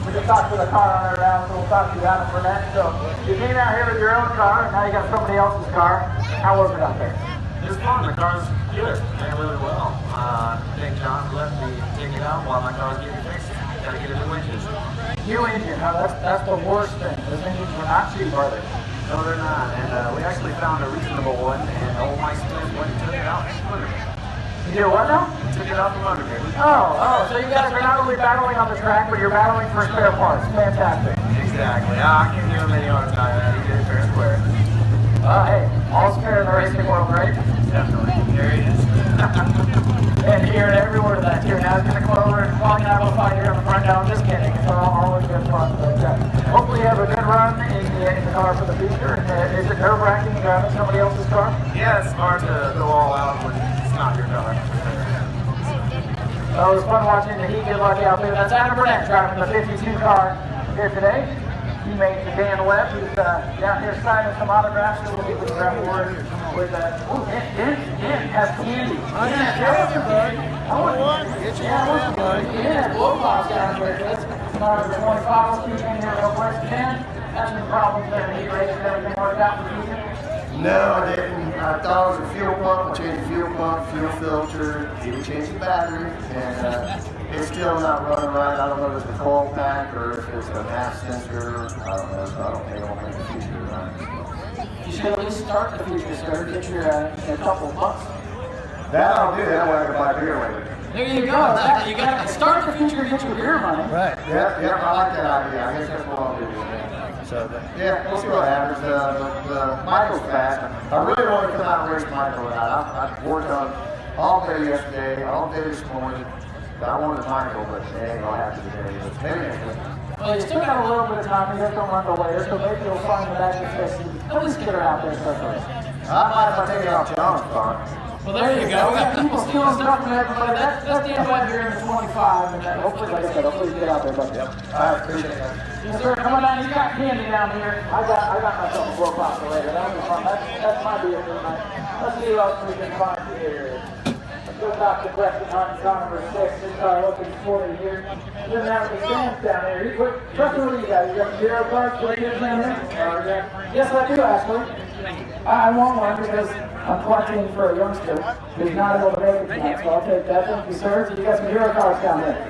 We just talked to the car owner around, so we'll talk to you out for that. So you came out here with your own car, and now you got somebody else's car. How was it out there? It was fun. The car's good. Ran really well. I think John let me take it out while my car was getting fixed. Got to get a new engine. New engine, huh? That's the worst thing. Those engines were not cheap, are they? No, they're not. And we actually found a reasonable one, and old Mike Smith went and took it out from under me. You did what now? Took it out from under me. Oh, so you guys are not only battling on the track, but you're battling for spare parts. Fantastic. Exactly. I can't give him any hard time. He did it fair and square. Hey, all's fair in the racing world, right? Definitely. There he is. And hearing every word of that, you're asking the clover and calling out a fight here on the front. No, I'm just kidding. It's always good fun. But, hopefully you have a good run in the car for the future. And, is it nerve-wracking driving somebody else's car? Yeah, it's hard to go all out when it's not your car. Well, it was fun watching the Heat get lucky out there. That's Adam Burnett driving the 52 car here today. Teammate to Dan Webb, who's down here signing some autographs. So we'll get with grab word with Dan has candy. Dan, Lopez down here. This number 25. Let's keep in here real quick. Dan, had some problems there. Heat race and everything worked out for you. No, I didn't. I thought it was a fuel pump. I changed the fuel pump, fuel filter, even changed the battery, and it's still not running right. I don't know if it's the coil pack or if it's the mass sensor. I don't know. So I don't think it'll make the future run. You should at least start the future, sir. Get your a couple bucks. That I'll do. That way I can buy beer later. There you go. Exactly. You got to start the future and get your beer money. Right. Yeah, I like that idea. I guess that's what I'll do. So, yeah, we'll see what happens. The Michael's fast. I really want to come out and race Michael out. I worked on all day yesterday, all day this morning. I wanted Michael, but it ain't going to happen today. But maybe next week. Well, you still got a little bit of time. You guys don't run the later, so maybe you'll find the back of the at least get her out there for a race. I might if I take it off John's car. Well, there you go. We got people stealing stuff from everybody. That's the end of here in the 25. And hopefully, like I said, hopefully you get out there. But yep. All right, appreciate it. Yes, sir. Come on down. You got candy down here. I got myself a blow pop later. That'll be fun. That's my deal for tonight. Let's see who else we can find here. Let's go talk to Preston Hunt, car number 6. This car looking sporty here. He doesn't have any stamps down here. Preston, what do you got? You got 0 cards, players down here? Yes, I do, actually. I want one because I'm collecting for a youngster who's not able to make it tonight, so I'll take that. Thank you, sir. So you got some hero cards down there.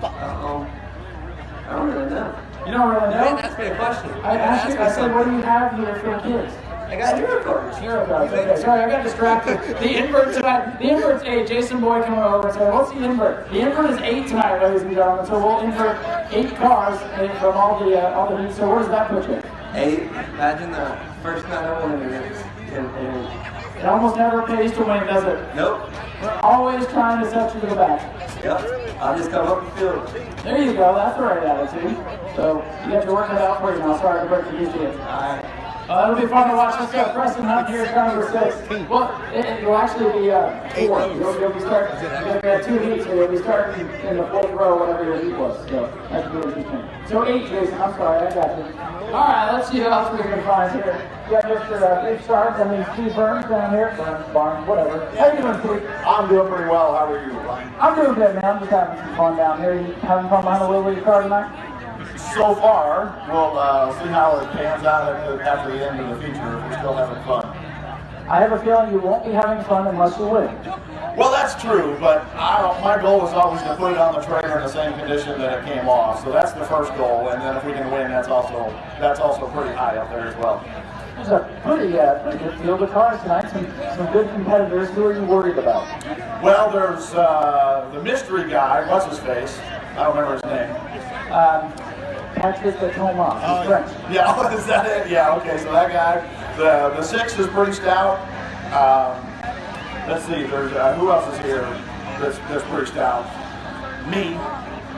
I don't really know. You don't really know? Man, that's a question. I asked you, I said, what do you have here for kids? I got hero cards. Hero cards. Okay, sorry, I got distracted. The invert tonight. The invert's 8. Jason Boyd coming over and saying, what's the invert? The invert is 8 tonight, ladies and gentlemen. So we'll invert 8 cars from all the heat. So where does that put you? 8. Imagine the first night I won it. It almost never pays to win, does it? Nope. We're always trying to set you to the back. Yep. I'll just come up the field. There you go. That's the right attitude. So you have to work it out for you now. Sorry to break the news to you. All right. It'll be fun to watch this guy Preston Hunt here at number 6. Well, it'll actually be 4. You'll be starting. You'll have 2 heats, so you'll be starting in the 4th row, whatever your heat was. So that's really interesting. So 8, Jason. I'm sorry, I got you. All right, let's see who else we can find here. You got Mr. Big Sharks and these Steve Burns down here. Barnes, whatever. How you doing, Steve? I'm doing pretty well. How are you, Ryan? I'm doing good, man. I'm just having some fun down here. You having fun behind the wheel with your car tonight? So far, we'll see how it pans out after the end of the feature if we're still having fun. I have a feeling you won't be having fun unless you win. Well, that's true, but my goal was always to put it on the trailer in the same condition that it came off. So that's the first goal, and then if we can win, that's also pretty high up there as well. There's a pretty good field of cars tonight. Some good competitors. Who are you worried about? Well, there's the mystery guy. What's his face? I don't remember his name. Patrick Thomas. He's French. Yeah, is that it? Yeah. Okay. So that guy. The 6 is pretty stout. Let's see. There's who else is here that's pretty stout? Me.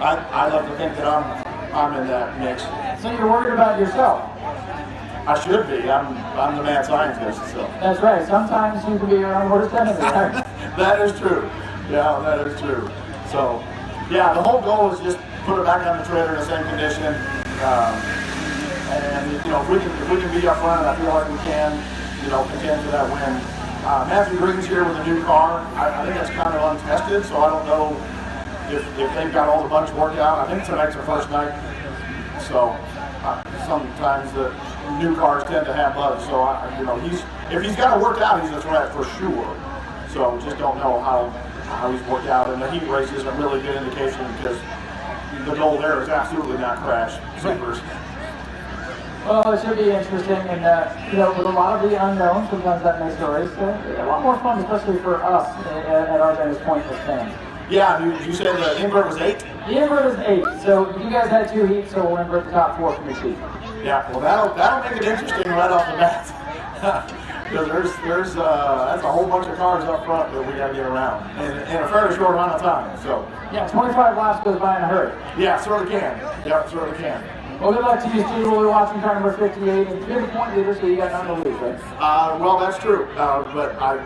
I love to think that I'm in that mix. So you're worried about yourself? I should be. I'm the mad scientist. So. That's right. Sometimes you can be your own worst enemy. Right? That is true. Yeah, that is true. So, yeah, the whole goal is just put it back on the trailer in the same condition. And you know, if we can be up front, I feel like we can, contend for that win. Matthew Green's here with a new car. I think it's kind of untested, so I don't know if they've got all the bugs worked out. I think tonight's their first night, so sometimes the new cars tend to have bugs. So if he's got it worked out, he's a threat for sure. So just don't know how he's worked out, and the heat race is a really good indication because the goal there is absolutely not crash supers. Well, it should be interesting, and with a lot of the unknowns, sometimes that makes the race a lot more fun, especially for us at our vantage point as fans. Yeah, you said the invert was 8? The invert is 8, so you guys had 2 heats, so we'll invert the top 4 from each heat. Yeah, well that'll make it interesting right off the bat. Because there's that's a whole bunch of cars up front that we got to get around in a fairly short amount of time. So yeah, 25 laps goes by in a hurry. Yeah, sort of can. Yeah, sort of can. Well, good luck to you, Steve. We'll be watching car number 58, and you're the point leader, so you got nothing to lose, right? Well, that's true. But I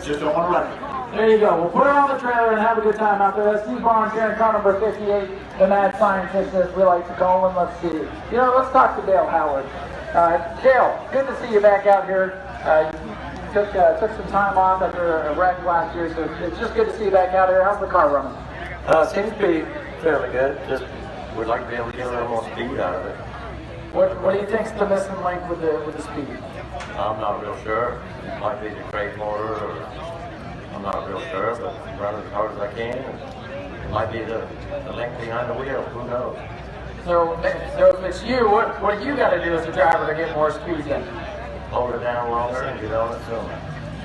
just don't want to wreck it. There you go. We'll put her on the trailer and have a good time out there. That's Steve Barnes here in car number 58, the mad scientist, as we like to call him. Let's see. Let's talk to Dale Howard. Dale, good to see you back out here. You took some time off after a wreck last year, so it's just good to see you back out here. How's the car running? Seems to be fairly good. Just would like to be able to get a little more speed out of it. What do you think's the missing link with the speed? I'm not real sure. It might be the crate motor, or I'm not real sure, but I'm running as hard as I can. It might be the link behind the wheel. Who knows? So if it's you, what do you got to do as a driver to get more speed in? Hold it down longer and get on it sooner.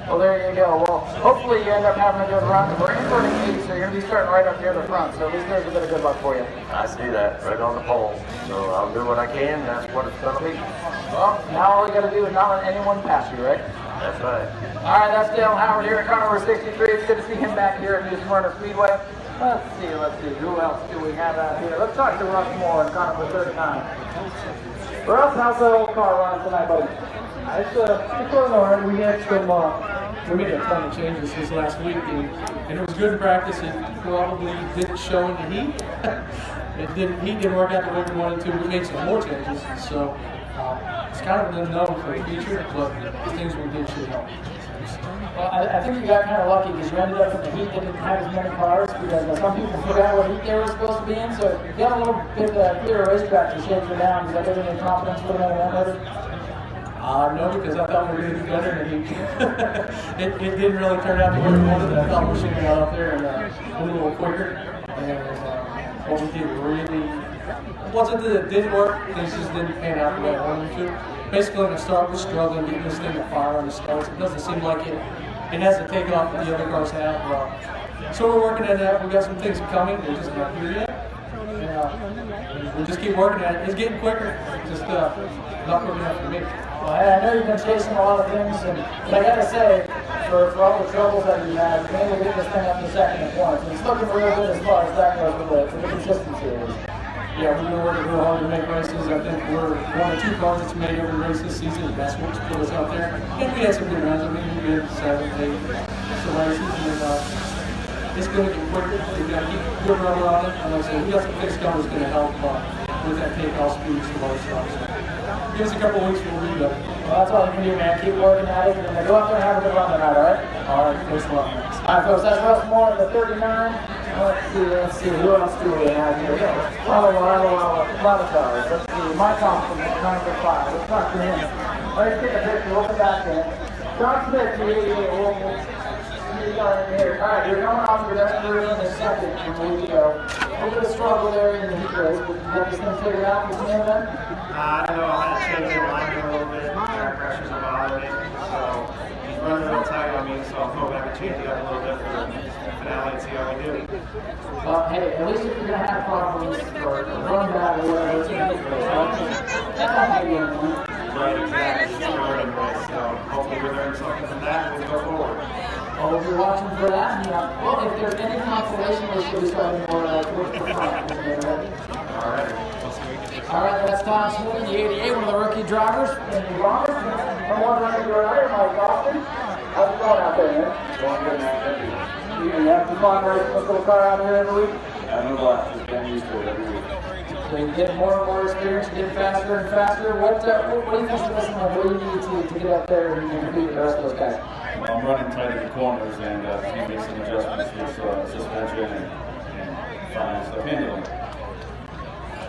Well, there you go. Well, hopefully you end up having a good run. We're inverting 8, so you're going to be starting right up near the front. So at least there's a bit of good luck for you. I see that right on the pole. So I'll do what I can. That's what it's going to be. Well, now all you got to do is not let anyone pass you, right? That's right. All right, that's Dale Howard here at car number 63. It's good to see him back here at New Smyrna Speedway. Let's see. Who else do we have out here? Let's talk to Russ Mohr in car number 39. Russ, how's the old car running tonight, buddy? It's going all right. We had we made a ton of changes this last week, and it was good practice. It probably didn't show in the heat. Heat didn't work out the way we wanted to. We made some more changes, so it's kind of an unknown for the future, but the things we did should help. Well, I think you got kind of lucky because you ended up in the heat that didn't have as many cars because some people forgot what heat they were supposed to be in, so you got a little bit clearer racetrack to shake you down. Does that give you any confidence putting on that motor? No, because I thought we were going to do better in the heat. it didn't really turn out the way we wanted. I thought we should have got up there and a little quicker. And what we did really wasn't that it didn't work, things just didn't pan out the way I wanted to. Basically, in the start, we're struggling getting this thing to fire on the starts. It doesn't seem like it has to take off that the other cars have. So we're working at that. We got some things coming. They're just not here yet. And we'll just keep working at it. It's getting quicker. Just not quick enough for me. Well, I know you've been chasing a lot of things, but I gotta say, for all the troubles that you had, you've been able to get this thing up to second at once. It's looking real good as far as that goes with the consistency is. Yeah, we've been working real hard to make races. I think we're one of 2 cars that's made every race this season. That's what's put us out there. And we had some good runs. I mean, we had 7, 8 races, and it's going to get quicker. We've got to keep good rubber on it. And like I said, we got some fixed cars going to help with that takeoff speed to our stuff. So give us a couple of weeks, we'll be good. Well, that's all you can do, man. Keep working at it, and go out there and have a good run tonight, all right? All right, thanks a lot, man. All right, folks, that's Russ Mohr at the 39. Let's see, who else do we have here? A lot of cars. Let's see, Mike Thompson, number 5. Let's talk to him. Let's take a picture, we'll come back in. John Smith, the 88, we'll see you guys here. All right, you're coming off your best move in the second from the video. A little bit of struggle there in the heat race, but you got this thing figured out with him then? I don't know, I had to change the alignment a little bit. Air pressures are bothering me, so he's running a little tight on me, so I'll go back and change it up a little bit for the finale and see how we do. Well, hey, at least if you're going to have problems or run bad or whatever, it's going to be great. That won't give you anything. Right, exactly. It's a learning race, so hopefully we learn something from that and we go forward. Well, if you're watching for that, well, if there's any consolation, we should be starting more towards the front. All right. All right, that's Tom Smith, the 88, one of the rookie drivers. And the Roberts, from one running to another, Mike Austin. How's it going out there, man? Going good, man. You have some fun racing this little car out here every week? I know blast. Just getting used to it every week. So you get more and more experience, you get faster and faster. What do you think's the missing link? What do you need to get out there and compete with the rest of those guys? I'm running tight at the corners and can make some adjustments with suspension and fine stuff handling.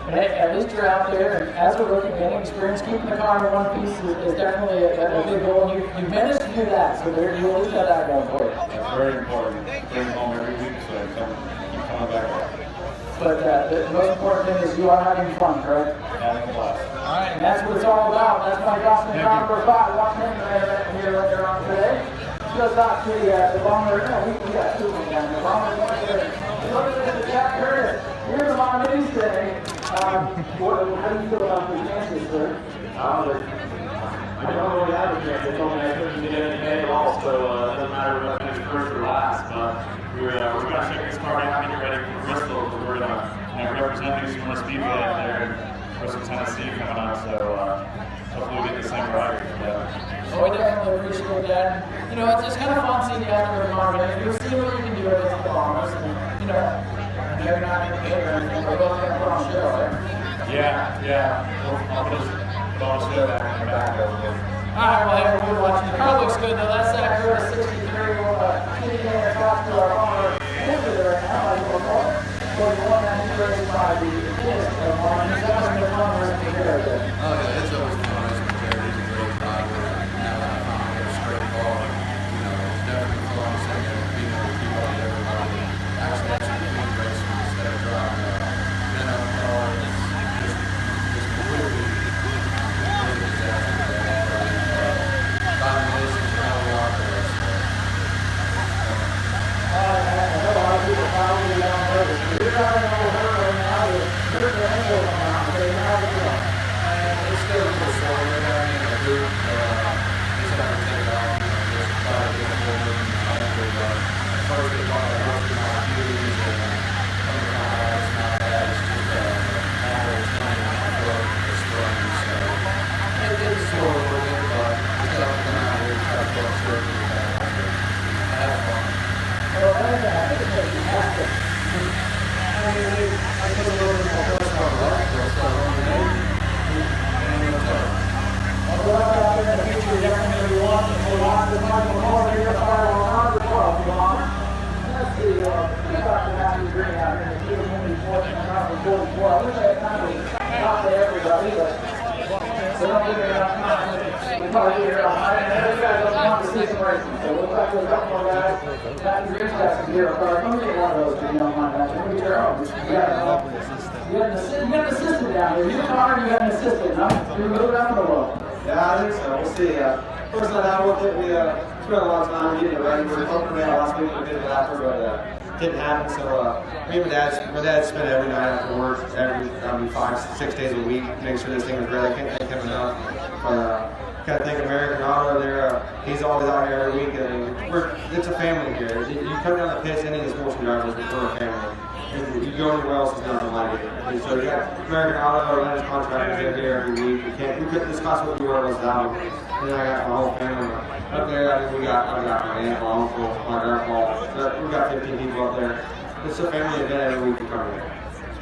But hey, at least you're out there, and as we're looking, gaining experience, keeping the car in one piece is definitely a big goal. And you managed to do that, so you at least got that going for you. That's very important. Bring it home every week so I keep coming back up. But the most important thing is you are having fun, correct? Having a blast. All right, and that's what it's all about. That's my gospel number 5. One thing here later on today. Just out to the bomber. No, we got 2 of them down there. Bomber one here. Look at the Jack Curtis. Here's the Mohr today. How do you feel about the chances, sir? I don't really have a chance. They told me I couldn't get any day at all, so it doesn't matter if I finish first or last. But we're going to check this car out and get ready for Bristol. We're going to represent New Smyrna Speedway out there in Bristol, Tennessee coming on. So hopefully we get the same rider. Well, we definitely appreciate that. You know, it's kind of fun seeing you out there with Mohr. You're seeing what you can do against the bombers. And, you know, they're not going to pay or anything. We're both going to put on a show, right? Yeah. I'll just show that in the back of it. All right, well, hey, we're watching. The car looks good, though. That's that Curtis 63. We'll keep it across to our owner. Right now, like Mohr. So the one that he's raised by the kids of Mohr. He's having a fun racing here right there. Oh, yeah, it's always fun racing with Jared. He's a great driver. Now that I found him a straight car, you know, it's definitely fun seeing him being able to keep up with everybody. Actually, clean racing instead of driving a minnow car. It's completely disaster. Driving racing is how we are there. I know a lot of people probably don't know this. You're driving over her right now. You're the angle around. How's it going? It's still a little slow. We're having a group. Just have to take it off. Just try to get forward. First, they want to work with my cues and coming out of it's not bad. It's just a matter of time to work the spring. So it's slow a little bit, but it's up to come out here and try to put a circle with that. Have fun. Well, I think it's fantastic. I put a little bit more pressure on the left, so Well, out there in the future, you're definitely going to be watching. So, watch this Michael Mohr here, fire on number 12. Let's see, we got the Matthew Green out here in the field, only 14 and number 44. I wish I had time to talk to everybody, but so don't give it enough time. We probably get it off. And those guys don't want to see some racing, so we'll talk to a couple more guys. Matthew Green's got some hero cars. Let me get one of those if you don't mind, Matthew. Let me get your own. You got an assistant down here. You car, you got an assistant, huh? You're moving out of the world. Yeah, I think so. We'll see. First night out with it, we spent a lot of time getting it ready. We were hoping to last week we did it after, but didn't happen. So me and my dad spent every night after work, every 5-6 days a week, making sure this thing was ready. I can't thank him enough. Kind of thank American Auto. He's always out here every week, and it's a family here. You come down the pits, any of the sports drivers, we're a family. You go anywhere else, it's nothing like it. And so you got American Auto, Elena's contractors in here every week. We couldn't discuss what we were without. And then I got my whole family up there. I got my aunt, my uncle, my grandpa. We got 15 people up there. It's a family event every week to come here.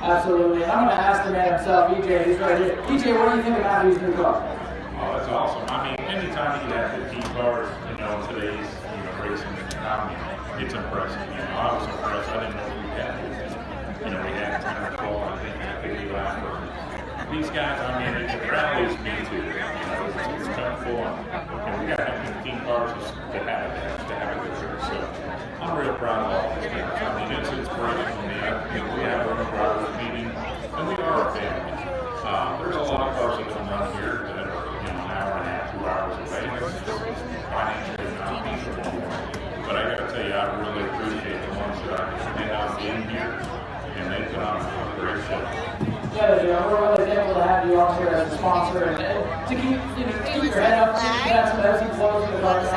Absolutely. And I'm going to ask the man himself, EJ. He's right here. EJ, what do you think about these new cars? Oh, that's awesome. I mean, anytime you can have 15 cars, in today's racing economy, it's impressive. I was impressed. I didn't know we had it. We had 10 or 12, I think, at the last one. These guys, I mean, it rallies me too. It's kind of full. And we got 15 cars to have a good trip. So I'm real proud of all these guys. I mean, it's inspirational to me. We have our own drivers meeting, and we are a family. There's a lot of cars that come run here that are, an hour and a half, 2 hours away. It's financially not feasible. But I got to tell you, I really appreciate the ones that I get out in here. And they put on a great show. Yeah, we're really thankful to have you on here as a sponsor and to keep your head up, keep some ebbs and flows in the car. Turn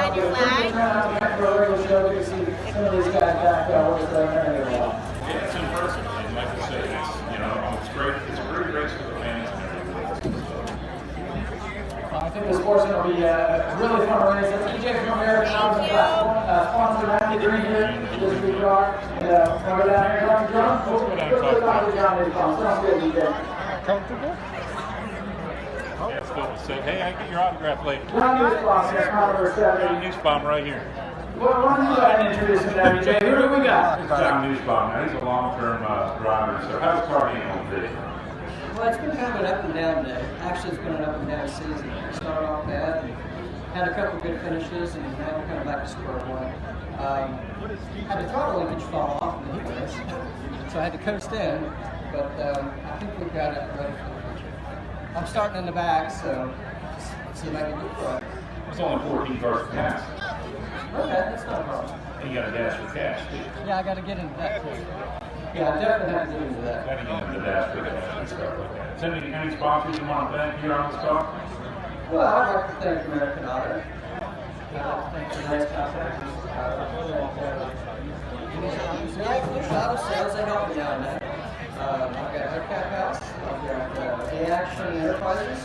out to back for a regular show, we can see some of these guys back with the American Auto. Yeah, it's impressive. And like I said, it's great. It's a great race for the fans and everything. I think the Sportsman will be a really fun race. That's EJ from American Auto, sponsor Matthew Green here, this big car. And we'll go down here and John. We'll talk to John later on. Sounds good, EJ. Comfortable? Yeah, it's good. So, hey, I get your autograph later. John Newsbaum here, car number 7. Newsbaum right here. Well, why don't you go ahead and introduce him, WJ? Who do we got? John Newsbaum. Now he's a long-term driver. So how's the car handling today? Well, it's been kind of an up and down day. Actually, it's been an up and down season. We started off bad and had a couple good finishes, and now we're kind of back to square one. Had the throttle linkage fall off in the heat race, so I had to coast in, but I think we've got it ready for the future. I'm starting in the back, so see if I can do it right. It's only 14 cars to pass. Okay, that's not a problem. And you got a dash for cash, too. Yeah, I got to get into that too. Yeah, I definitely have to get into that. Got to get into the dash for cash and stuff like that. Is there any sponsors you want to thank here on this car? Well, I'd like to thank American Auto. I'd like to thank the nice contractors. Auto sales, they help me out now. I've got Aircap House, I've got A-Action Enterprises.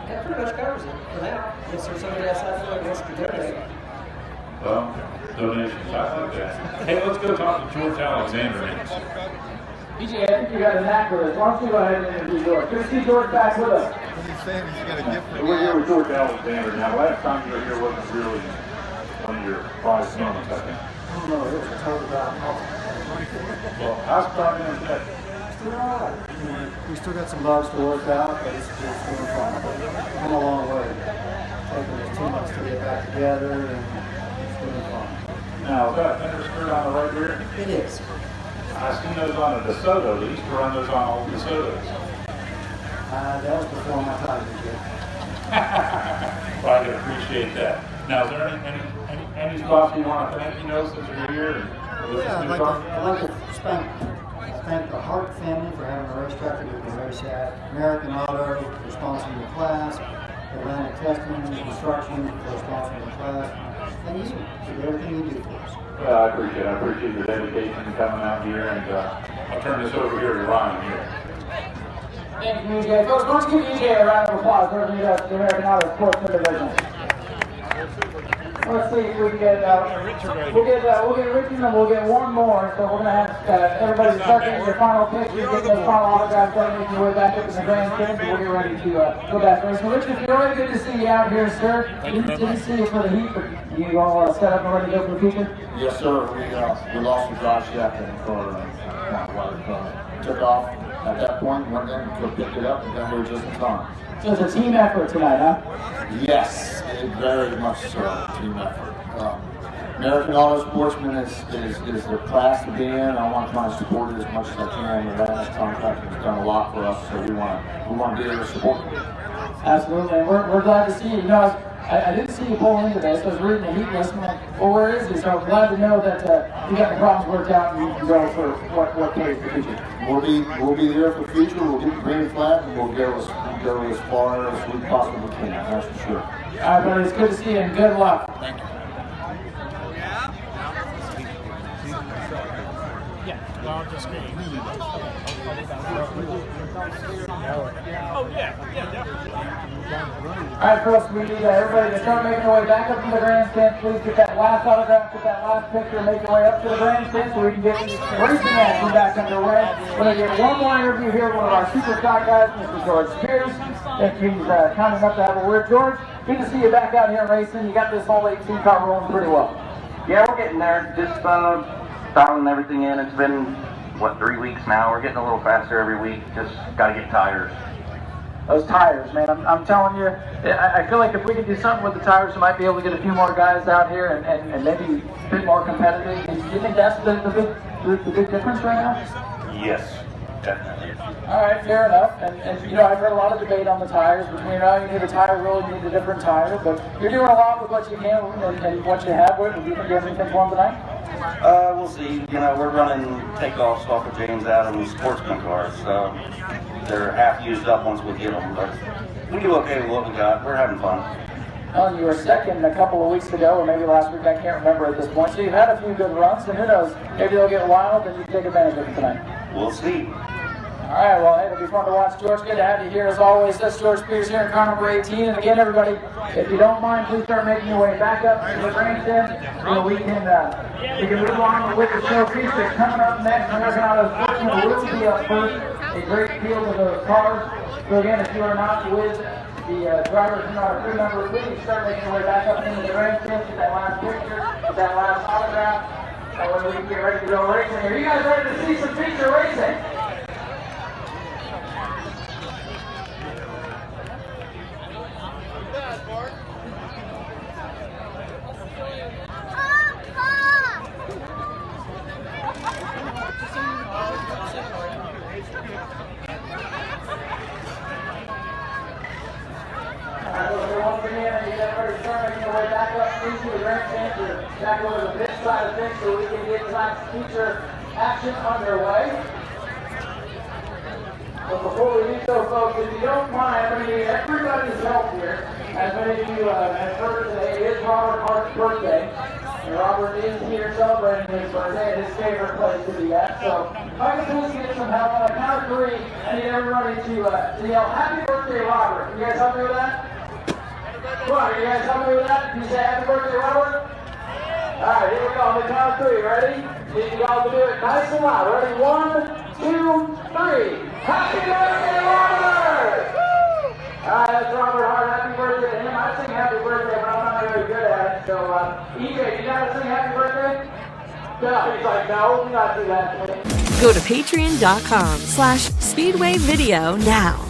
That pretty much covers it for now. Unless there's somebody else out there that wants to donate. Well, donations, I think that. Hey, let's go talk to George Alexander next. BJ, I think you got a knack with us. Why don't you go ahead and interview George? Good to see George back with us. He's saying he's got a different. We're here with George Alexander. Now, last time you were here wasn't really one of your prize moments, I think. No, it was a total bad. Well, how's the car doing today? We still got some bugs to work out, but it's doing fine. Come a long way. Taking us 2 months to get back together, and it's doing fine. Now, is that a fender skirt on the right rear? It is. I seen those on a DeSoto. They used to run those on old DeSotos. That was before my time, BJ. Well, I can appreciate that. Now, is there any spots you want to thank, since you're here? Yeah, I'd like to thank the Hart family for having a racetrack that we can race at, American Auto for sponsoring the class, Atlantic Testing Construction for sponsoring the class, and you for everything you do for us. Well, I appreciate it. I appreciate your dedication to coming out here, and I'll turn this over here to Ryan here. Thank you, BJ. Folks, let's give BJ a round of applause for the American Auto Sportsman division. Let's see if we can get, we'll get Richard and we'll get one more, so we're going to have everybody start getting your final pictures, get those final autographs, start making your way back up in the grandstand, and we'll get ready to go back. So Richard, it's really good to see you out here, sir. Didn't see you for the heat, but you all set up and ready to go for the future? Yes, sir. We lost some drive shaft in the car. Took off at that point, went in, picked it up, and then we were just in time. So it's a team effort tonight, huh? Yes, very much so. Team effort. American Auto Sportsman is the class to be in. I want to try and support it as much as I can. The last contract has done a lot for us, so we want to be able to support it. Absolutely, and we're glad to see you. I didn't see you pull in today, so I was reading the heat list. I'm like, well, where is he? So I'm glad to know that you got the problems worked out and you can go for what pays the future. We'll be there for the future. We'll get the green flag and we'll go as far as we possibly can. That's for sure. All right, buddy. It's good to see you and good luck. Thank you. All right, folks, we need everybody to start making their way back up to the grandstand. Please get that last autograph, get that last picture, make your way up to the grandstand so we can get racing action back underway. We're going to get one more interview here with one of our super stock guys, Mr. George Spears. If he's kind enough to have a word. George, good to see you back out here racing. You got this whole 18 car rolling pretty well. Yeah, we're getting there. Just dialing everything in. It's been, 3 weeks now. We're getting a little faster every week. Just got to get tires. Those tires, man, I'm telling you, I feel like if we could do something with the tires, we might be able to get a few more guys out here and maybe a bit more competitive. Do you think that's the big difference right now? Yes, definitely. All right, fair enough. And I've heard a lot of debate on the tires between, you need a tire roll, you need a different tire, but you're doing a lot with what you can and what you have with. Do you think you have anything for them tonight? We'll see. We're running takeoffs off of James Adams Sportsman cars. They're half used up once we get them, but we do okay with what we got. We're having fun. Well, you were second a couple of weeks ago, or maybe last week, I can't remember at this point. So you've had a few good runs, and who knows, maybe they'll get wild and you can take advantage of it tonight. We'll see. All right, well, hey, it'll be fun to watch. George, good to have you here as always. That's George Spears here in car number 18. And again, everybody, if you don't mind, please start making your way back up to the grandstand so we can move on with the showcase. That's coming up next. American Auto Sportsman will be up first. A great field of those cars. So again, if you are not with the drivers and our crew members, please start making your way back up into the grandstand, get that last picture, get that last autograph. That way we can get ready to go racing. Are you guys ready to see some feature racing? Once again, you get ready to start making your way back up into the grandstand to back over to the pit side of things so we can get tonight's feature action underway. But before we do so, folks, if you don't mind, I'm going to need everybody's help here. As many of you have heard today, it is Robert Hart's birthday. And Robert is here celebrating his birthday at his favorite place to be at. So if I can please get some help on a count of three, I need everybody to yell, "Happy birthday, Robert." You guys help me with that? Come on, you guys help me with that? Can you say happy birthday, Robert? Alright, here we go. On the count of three. Ready? Need you all to do it nice and loud. Ready? 1, 2, 3. Happy birthday, Robert! Alright, that's Robert Hart. Happy birthday to him. I sing happy birthday, but I'm not very good at it. So, EJ, you know how to sing happy birthday? No, he's like, no, do not do that to me. Go to patreon.com/Speedway Video now.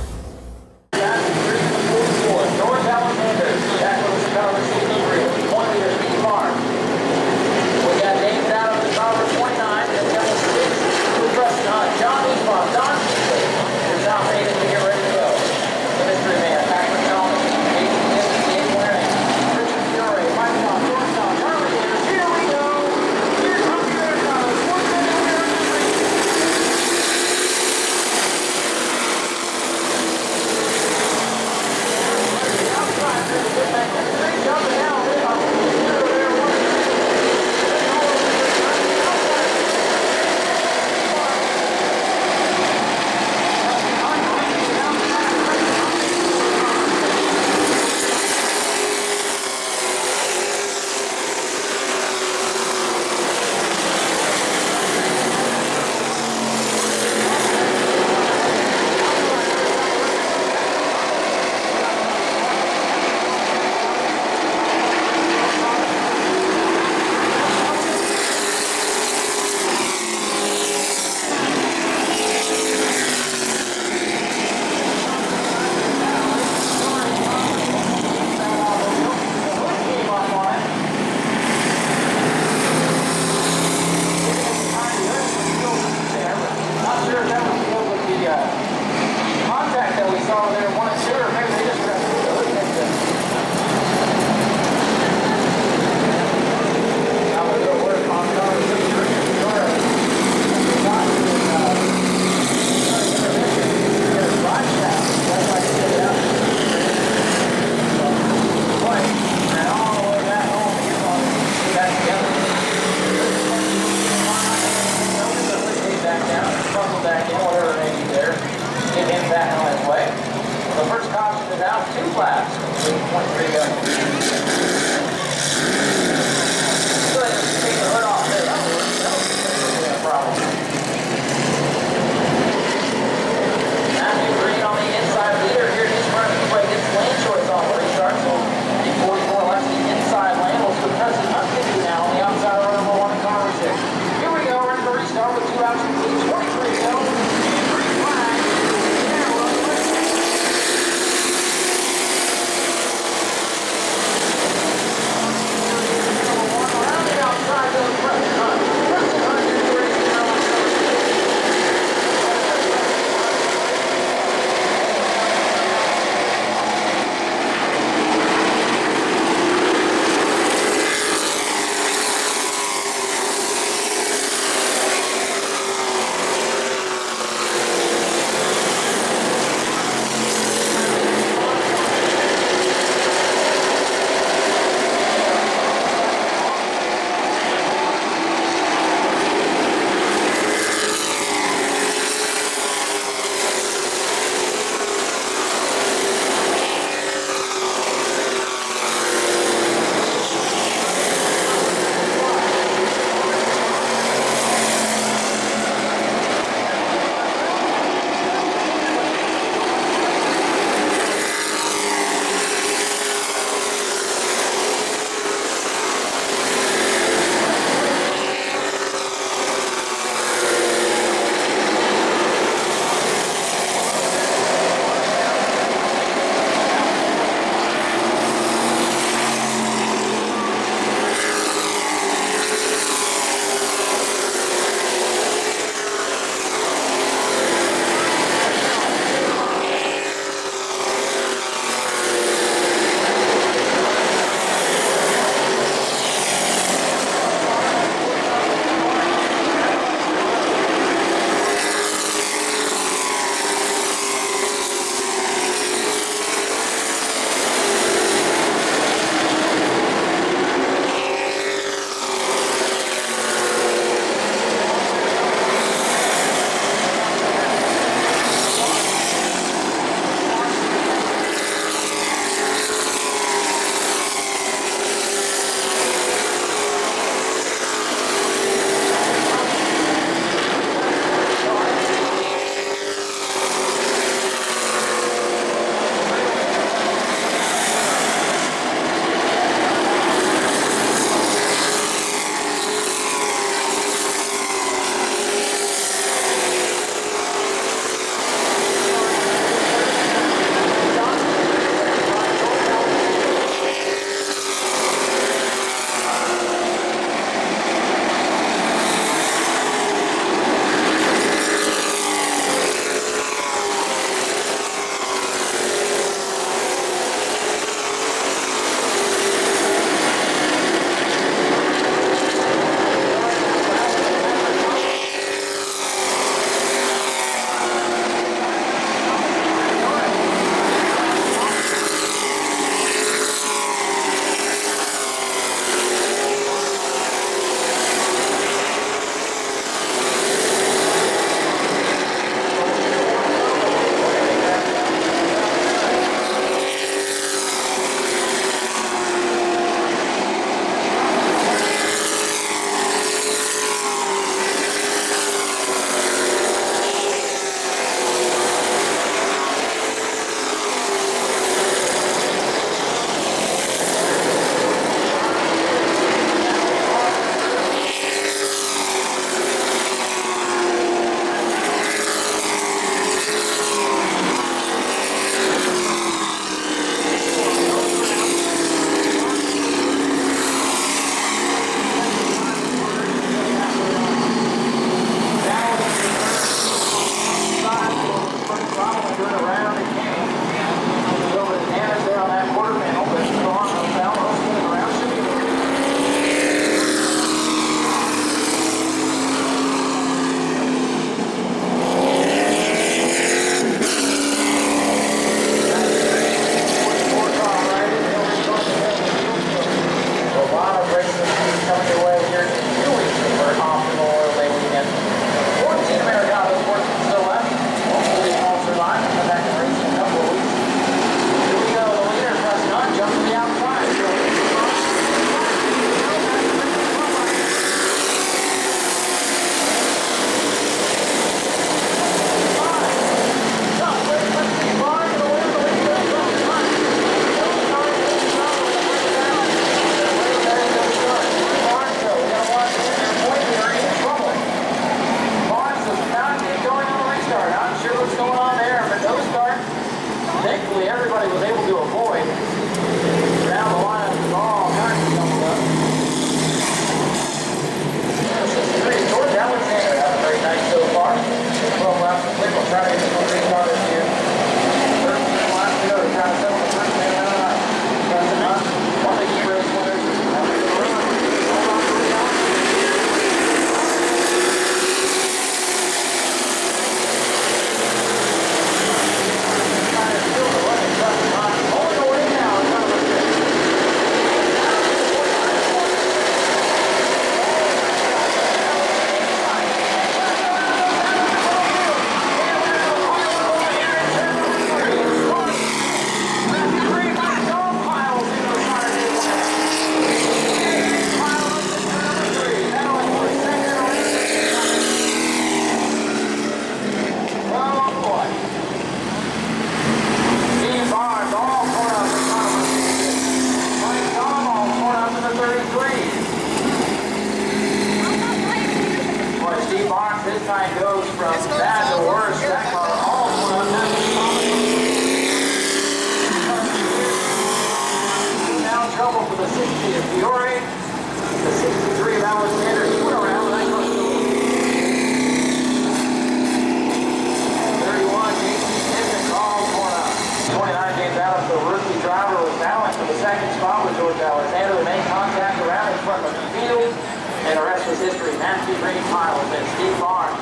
Nancy Green pilots, and Steve Barnes,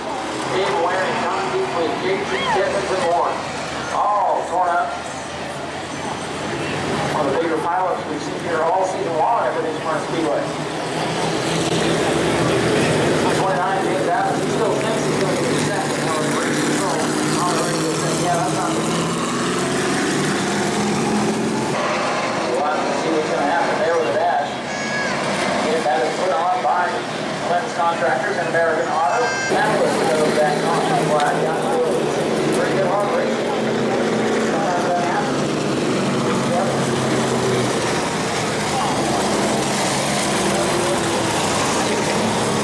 Dave Waring, John Deeply, Jason Tippins, and Mohr. All torn up. One of the bigger pilots we've seen here all season long at the Smyrna Speedway. 29 James Adams, he still thinks he's going to get second. However, race control on the radio saying, yeah, that's not the case. We'll have to see what's going to happen there with the dash. Again, that is put on by Lens Contractors and American Auto. Catalyst goes back on the flag. Pretty good hard racing. Sometimes that happens. Yep.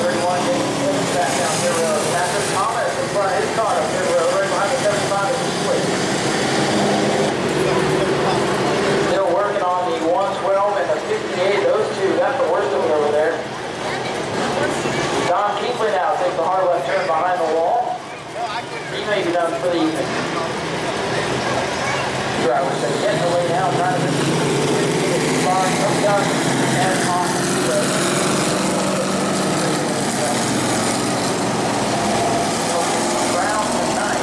31 James back down here road. Patrick Thomas in front of his car up here road, right behind the 75 at Speedway. Still working on the 112 and the 58. Those two, that's the worst of it over there. Don Keepley now takes the hard left turn behind the wall. He may be done for the evening. Drivers say getting away now, trying to get bar, come down, and off. Brown tonight.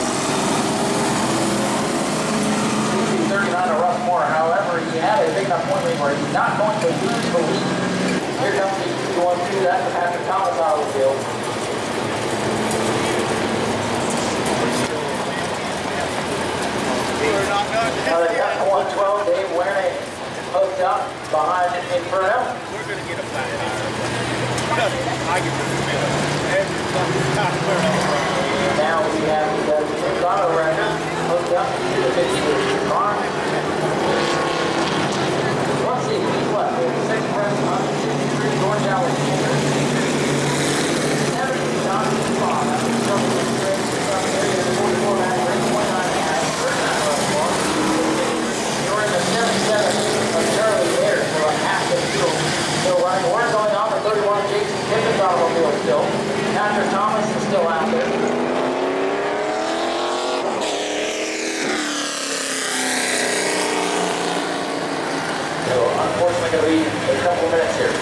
39 to Russ Mohr. However, he had a big enough point lead where he's not going to lose the lead. Here comes the 2-1-2. That's the Patrick Thomas automobile. Now they've got the 112. Dave Waring hooked up behind Inferno. We're going to get a flat tire. I get to the middle. Now we have the auto record hooked up to the 52 car. Let's see who's left. We have the 6th press, 163 George Alexander. 70 John Tuebok. Some of the straight, some area, 44 back, 29 half, 39 left more. You're in the 77 of Charlie Ayers, so a half the field still running. We're going on the 31 Jason Tippins automobile still. Patrick Thomas is still out there. So unfortunately going to be a couple of minutes here.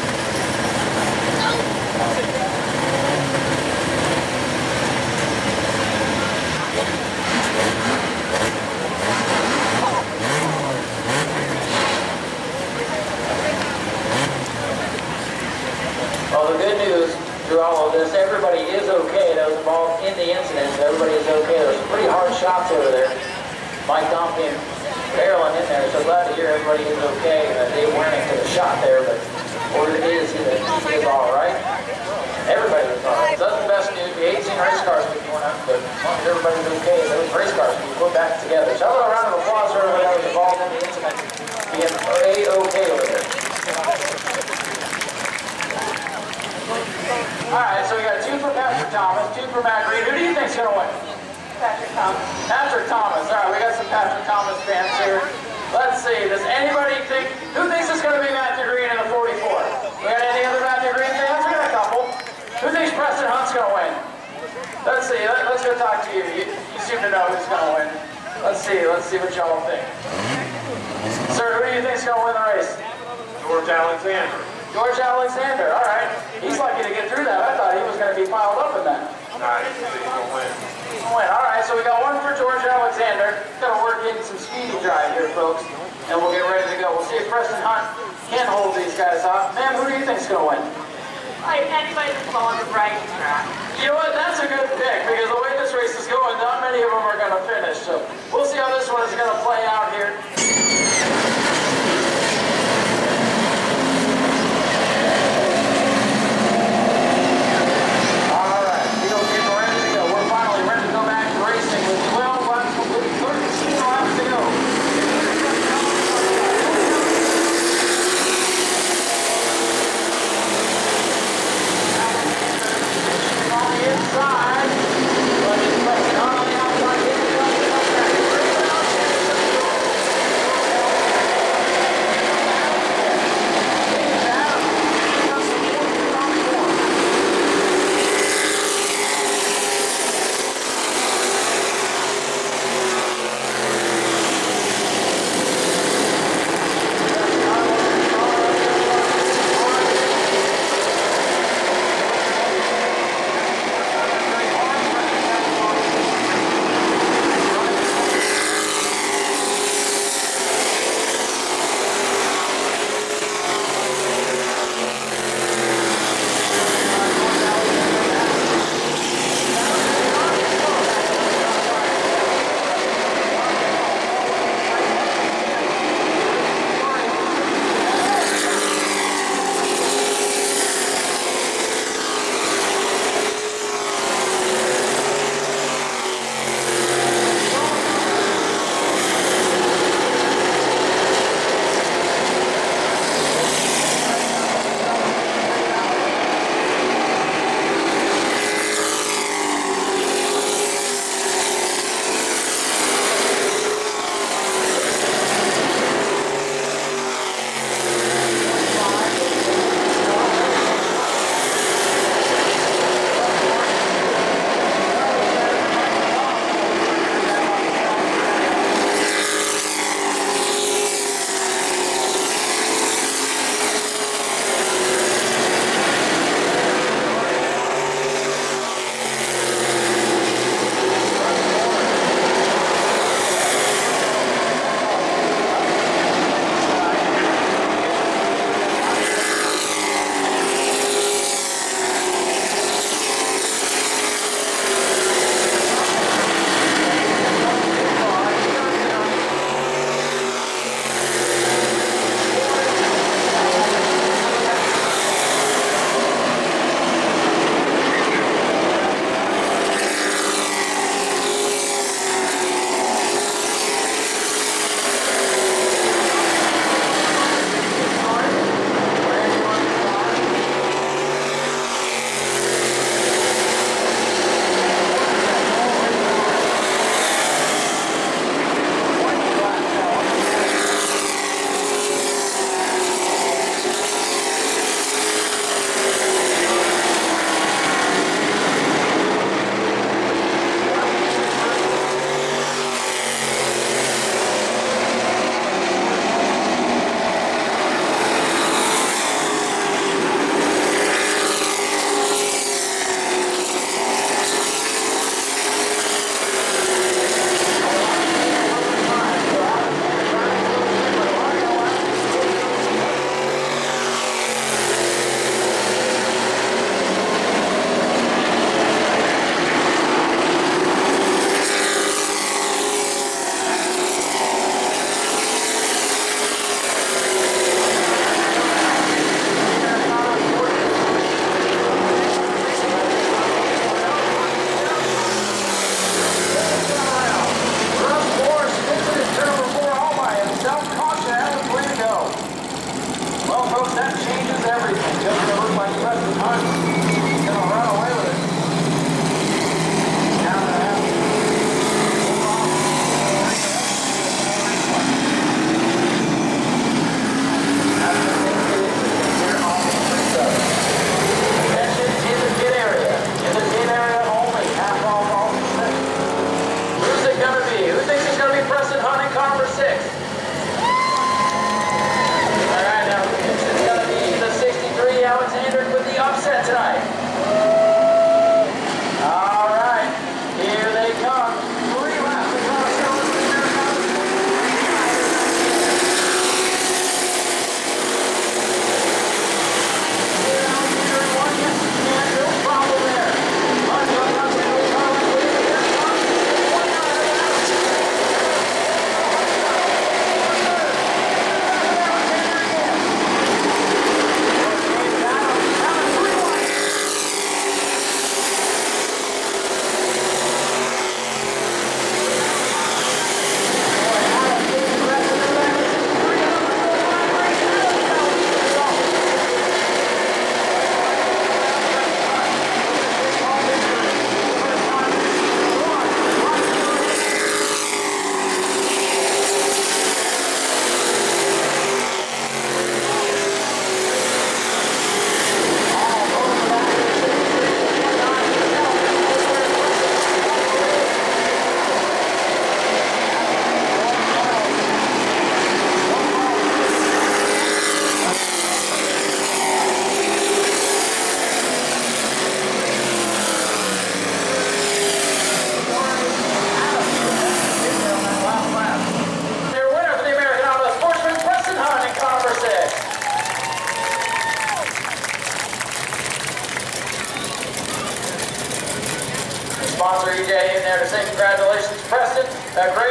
Well, the good news through all of this, everybody is okay that was involved in the incident. Everybody is okay. There was some pretty hard shots over there. Mike Dompkin barreling in there, so glad to hear everybody is okay. Dave Waring took a shot there, but what it is that he is all right. Everybody was all right. So that's the best news. We hate seeing race cars get torn up, but as long as everybody's okay, those race cars can be put back together. So how about a round of applause for everybody that was involved in the incident? Being A-okay over there. All right, so we got 2 for Patrick Thomas, 2 for Matt Green. Who do you think's going to win? Patrick Thomas. Patrick Thomas. All right, we got some Patrick Thomas fans here. Let's see. Does anybody think, who thinks it's going to be Matthew Green in the 44? We got any other Matthew Green fans? We got a couple. Who thinks Preston Hunt's going to win? Let's see. Let's go talk to you. You seem to know who's going to win. Let's see what y'all think. Sir, who do you think's going to win the race? George Alexander. George Alexander. All right. He's lucky to get through that. I thought he was going to be piled up in that. Nah, he's going to win. All right, so we got 1 for George Alexander. Got to work in some speedy drive here, folks, and we'll get ready to go. We'll see if Preston Hunt can hold these guys off. Ma'am, who do you think's going to win? Like anybody that's on the right track. You know what? That's a good pick because the way this race is going, not many of them are going to finish. So we'll see how this one is going to play out here. Inside, but it's pressing on the outside.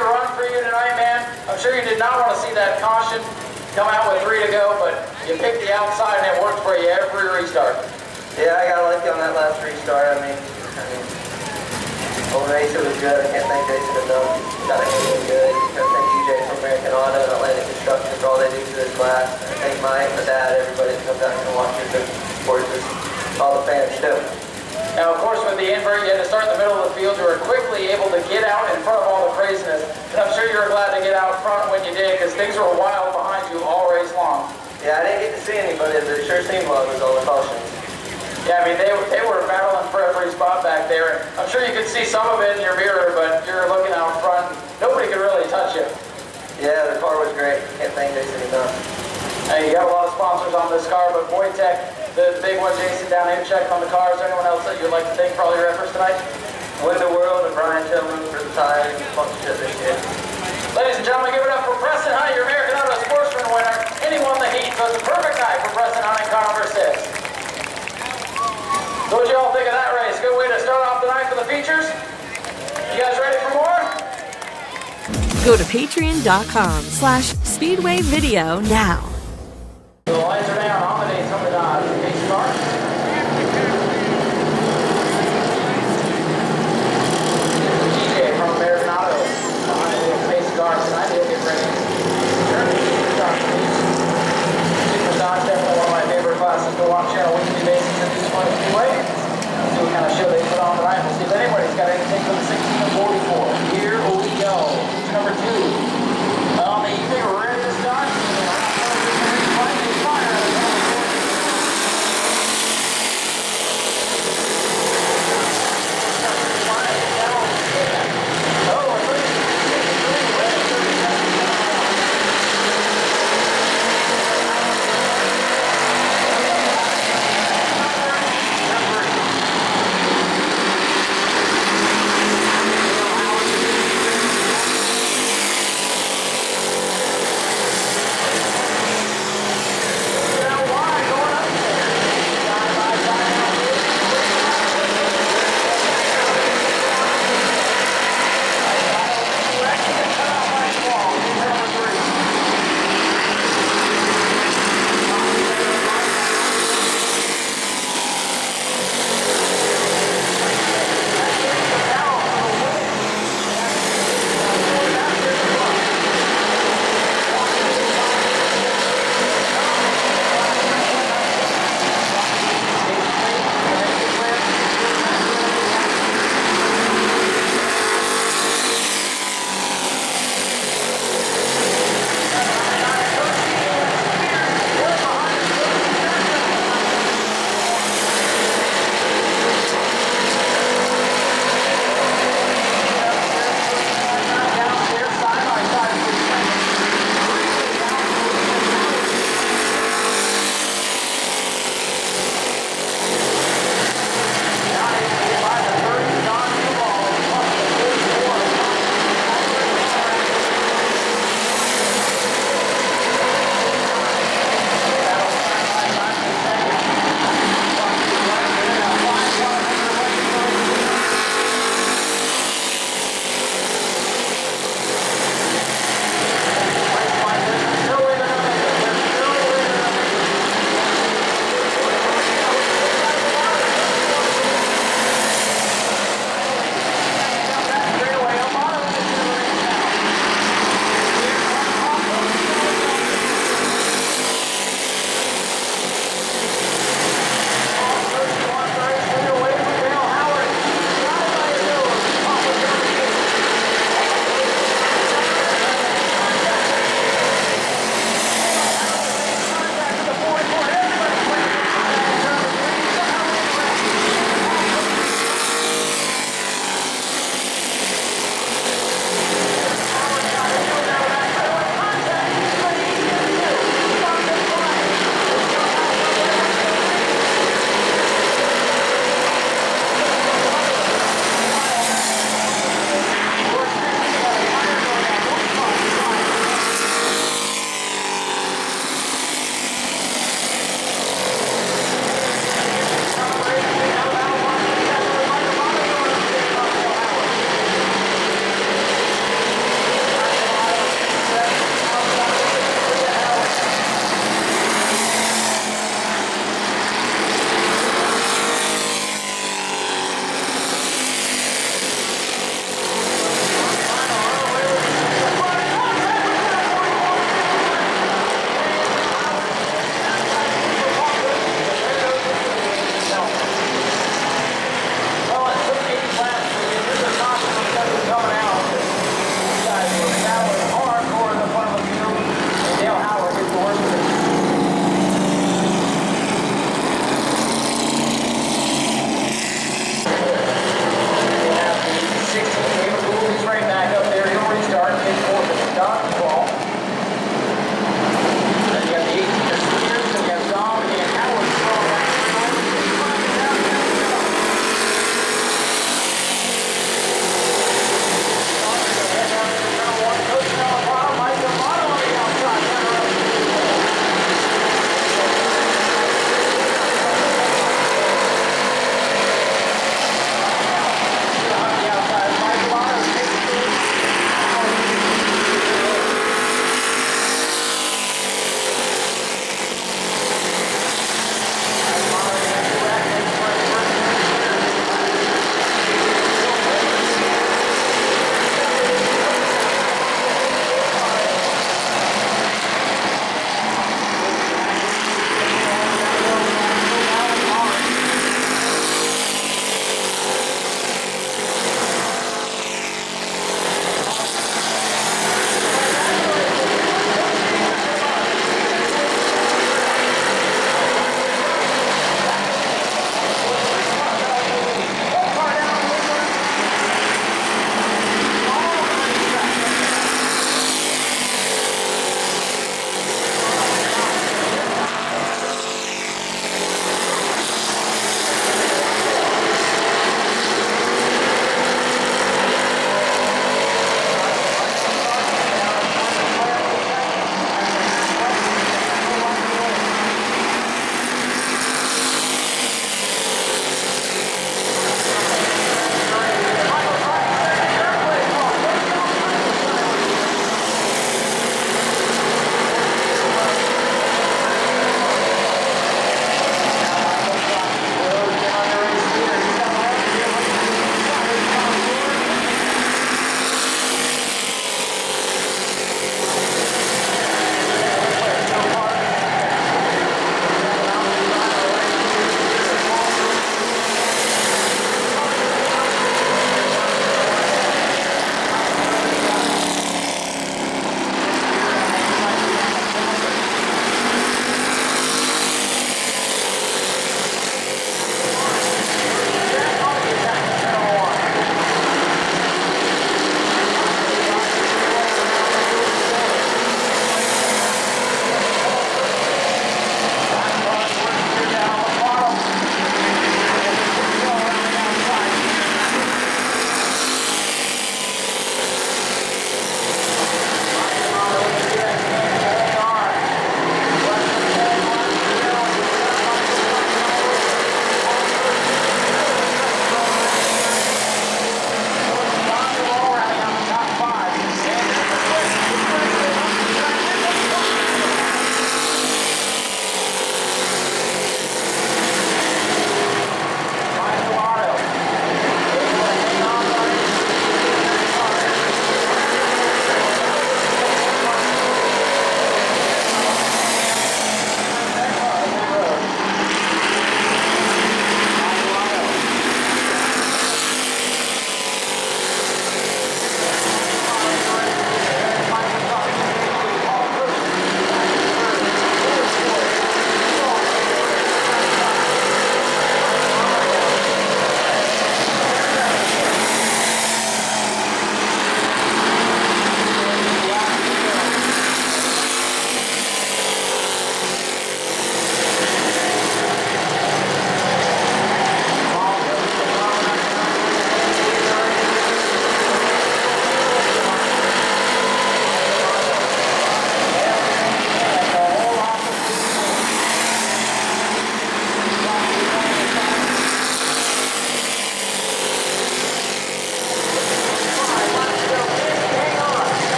great run for you tonight, man. I'm sure you did not want to see that caution come out with 3 to go, but you picked the outside and it worked for you every restart. Yeah, I got lucky on that last restart. I mean, whole race it was good. I can't thank Jason enough. Got it really good. I thank EJ from American Auto and Atlantic Construction for all they do for this class. I thank Mike, my dad, everybody that comes out here and watches and supports us. All the fans too. Now, of course, with the invert, you had to start in the middle of the field. You were quickly able to get out in front of all the craziness. And I'm sure you were glad to get out front when you did, because things were wild behind you all race long. Yeah, I didn't get to see anybody, but it sure seemed like it was all the cautions. Yeah, I mean, they were battling for every spot back there. I'm sure you could see some of it in your mirror, but you're looking out front. Nobody could really touch you. Yeah, the car was great. Can't thank Jason enough. Hey, you got a lot of sponsors on this car, but Wojtek, the big one, Jason down here checking on the cars. Anyone else that you'd like to thank for all your efforts tonight? Win the World and Brian Tillman for the tires and sponsorship this year. Ladies and gentlemen, give it up for Preston Hunt, your American Auto Sportsman winner. And he won the heat, so it's a perfect night for Preston Hunt in car number 6. So what you all think of that race? Good way to start off the night for the features? You guys ready for more? Go to patreon.com/Speedway Video now. The lights are down on the day, some of the pace car. DJ from American Auto behind the pace car tonight. He'll get ready. Super Dubstep, one of my favorite classes to watch here on a weekly basis at this point anyway. See what kind of show they put on tonight. We'll see if anybody's got anything for the 1644. Here we go. Number 2. On the evening, we're ready to start.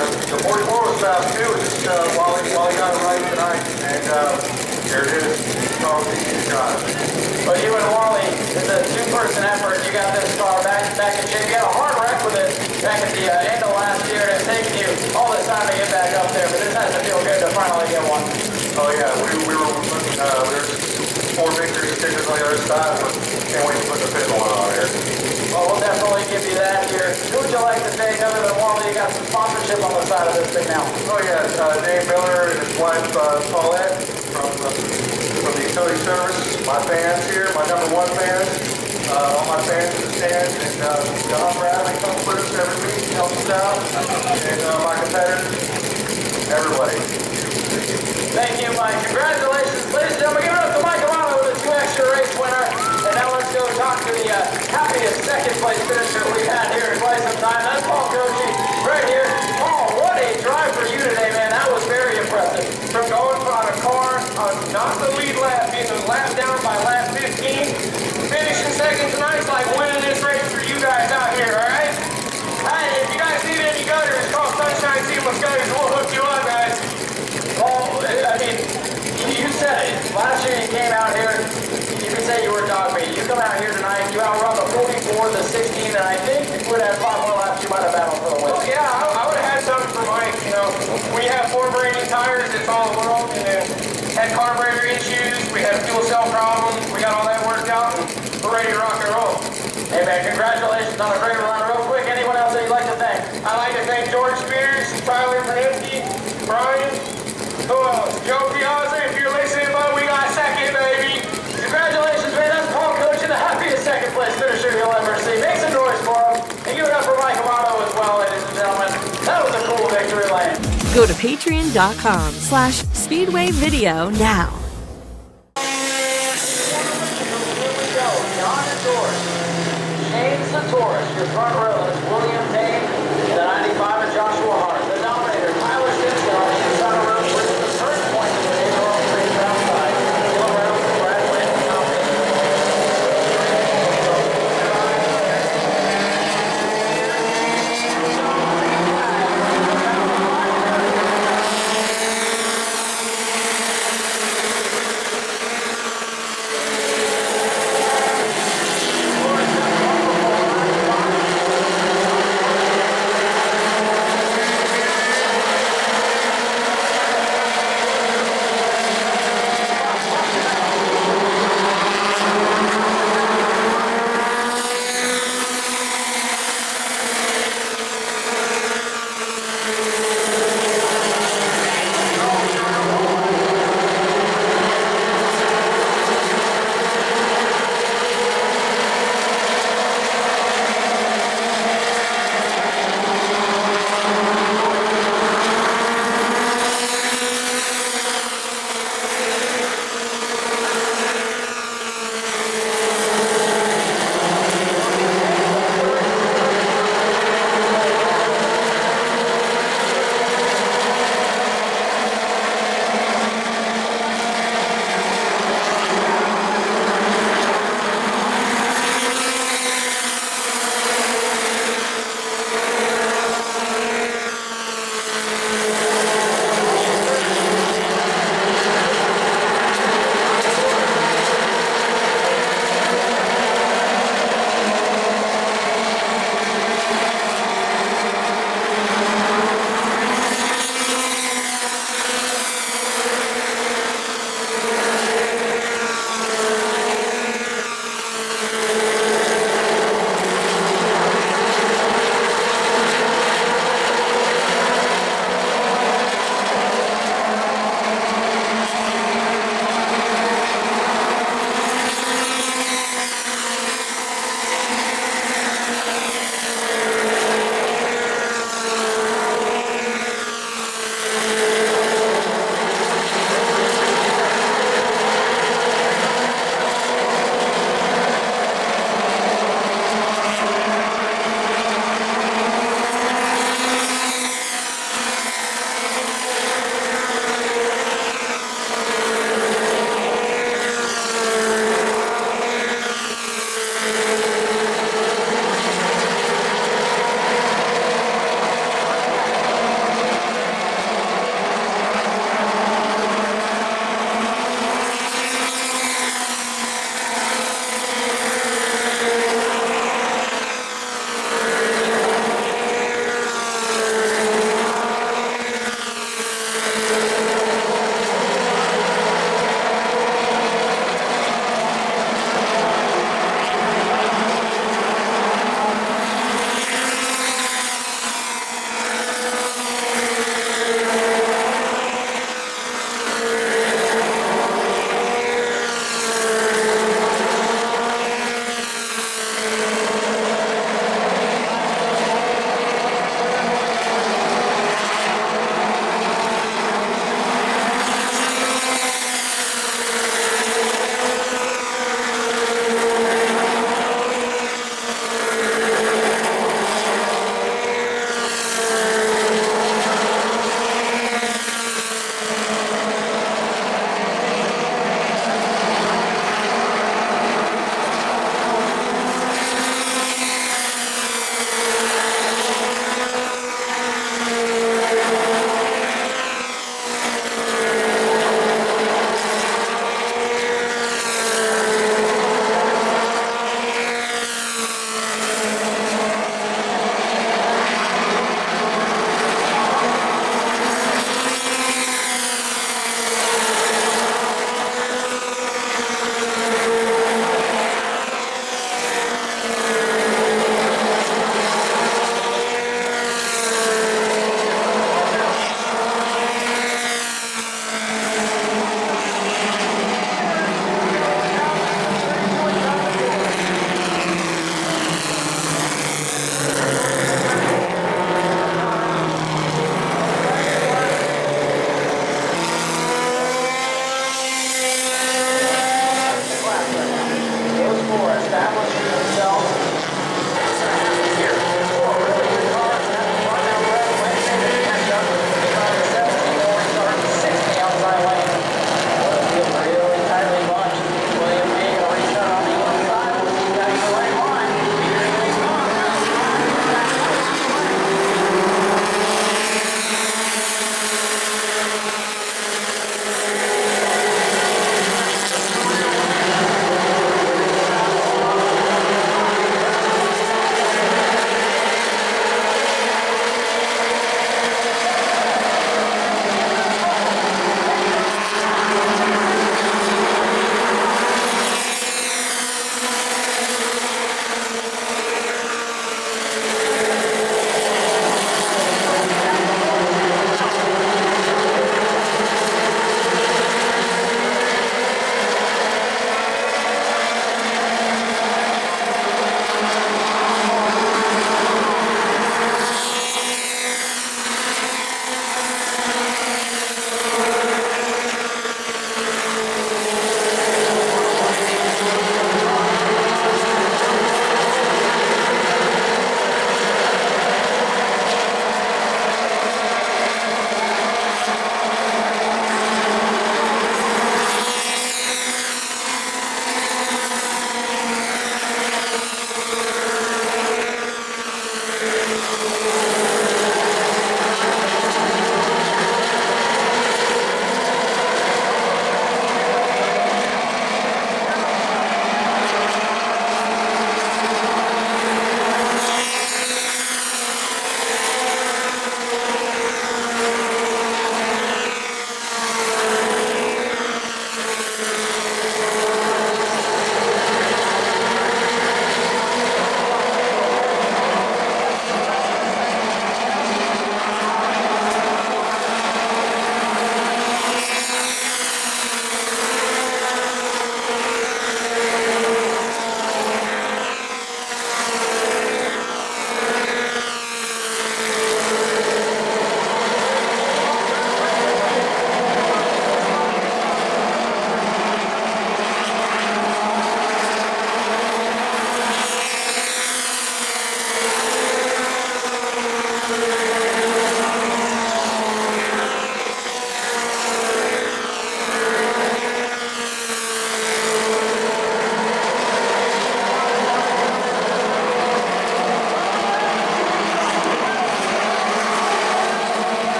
The 44 was fast too, just while he got it right tonight. And here it is. Charles Eaton's got it. Well, you and Wally, it's a two-person effort. You got this car back in shape. You had a hard wreck with it back at the end of last year, and it's taken you all this time to get back up there. But this has to feel good to finally get one. Oh yeah, we were there's 4 victories tickets on the other side, but can't wait to put the fifth one on here. Well, we'll definitely give you that here. Who would you like to thank other than Wally? You got some sponsorship on the side of this thing now. Oh yeah, Dave Miller and his wife Paulette from the utility service. My fans here, my #1 fans, all my fans in the stands, and John Bradley comes with us every week, helps us out, and my competitors, everybody. Thank you, Mike. Congratulations, ladies and gentlemen. Give it up to Mike Alano with a 2 extra race winner. And now let's go talk to the happiest second place finisher we've had here in quite some time. That's Paul Coachy right here. Paul, what a drive for you today, man. That was very impressive. From going on a car on not the lead lap, being a lap down by lap 15, finishing second tonight's like winning this race for you guys out here, all right? Hey, if you guys need any gutters, call Sunshine Seamless Gutters. We'll hook you up, guys. Paul, I mean, you said it. Last year you came out here, you could say you were dog meat. You come out here tonight, you outrun the 44, the 16, and I think if you would have 5 more laps, you might have battled for the win. Well, yeah, I would have had something for Mike, you know. We have 4 brand new tires, it's all the world, and then had carburetor issues, we had fuel cell problems, we got all that worked out, and we're ready to rock and roll. Hey man, congratulations on a great run. Real quick, anyone else that you'd like to thank? I'd like to thank George Spears, Tyler Paninsky, Brian, who else? Joe Piazza, if you're listening, bud, we got second, baby. Congratulations, man. That's Paul Coach, the happiest second place finisher you'll ever see. Make some noise for him. And give it up for Mike Amano as well, ladies and gentlemen. That was a cool victory lane. Go to patreon.com/speedwayvideo now. Here we go. John and George. James the Taurus, your front row is William Payne, the 95 and Joshua Hart. The dominator, Tyler Simpson on the inside of row 3, the first point of the day, all three outside. Dylan Reynolds and Brad Wynn dominating.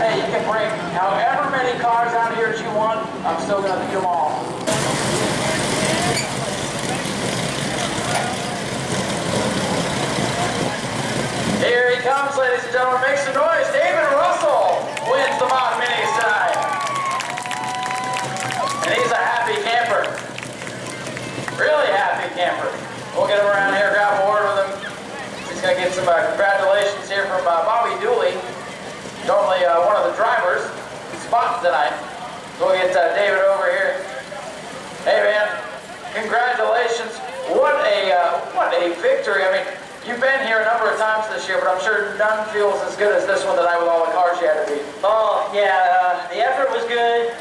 hey, you can bring however many cars out here as you want. I'm still going to beat them all. Here he comes, ladies and gentlemen. Make some noise. David Russell wins the Mohr Minis tonight. And he's a happy camper. Really happy camper. We'll get him around here, grab a word with him. He's going to get some congratulations here from Bobby Dooley, normally one of the drivers, spot tonight. So we'll get David over here. Hey man, congratulations. What a victory. I mean, you've been here a number of times this year, but I'm sure none feels as good as this one tonight with all the cars you had to beat. Oh, yeah, the effort was good.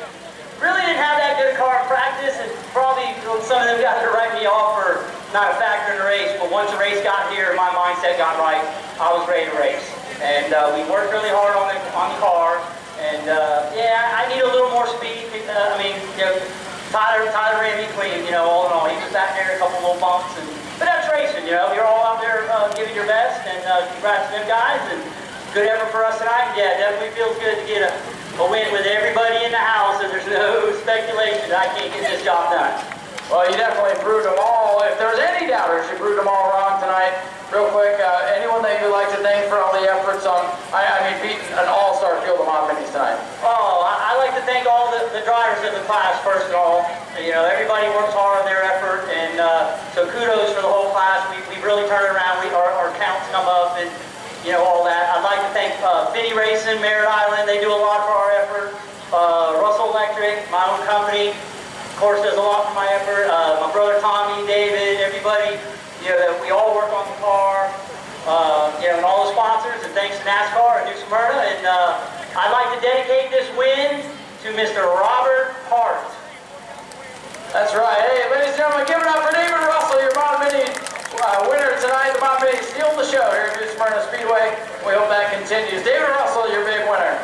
Really didn't have that good a car in practice, and probably some of them guys are writing me off for not a factor in the race, but once the race got here, my mindset got right. I was ready to race. And we worked really hard on the car, and yeah, I need a little more speed. Tyler ran me clean, all in all. He was out there, a couple little bumps, but that's racing, you're all out there giving your best, and congrats to them guys, and good effort for us tonight. Yeah, definitely feels good to get a win with everybody in the house, and there's no speculation that I can't get this job done. Well, you definitely proved them all. If there's any doubters, you proved them all wrong tonight. Real quick, anyone that you'd like to thank for all the efforts on, beating an all-star field of Mohr Minis tonight? Oh, I'd like to thank all the drivers in the class, first of all. Everybody works hard on their effort, and so kudos for the whole class. We really turned it around. Our counts come up, and all that. I'd like to thank Finney Racing, Merritt Island. They do a lot for our effort. Russell Electric, my own company, of course, does a lot for my effort. My brother Tommy, David, everybody, that we all work on the car, and all the sponsors, and thanks to NASCAR and New Smyrna. And I'd like to dedicate this win to Mr. Robert Hart. That's right. Hey, ladies and gentlemen, give it up for David Russell, your Mohr Mini winner tonight. The Mohr Mini stealing the show here at New Smyrna Speedway. We hope that continues. David Russell, your big winner.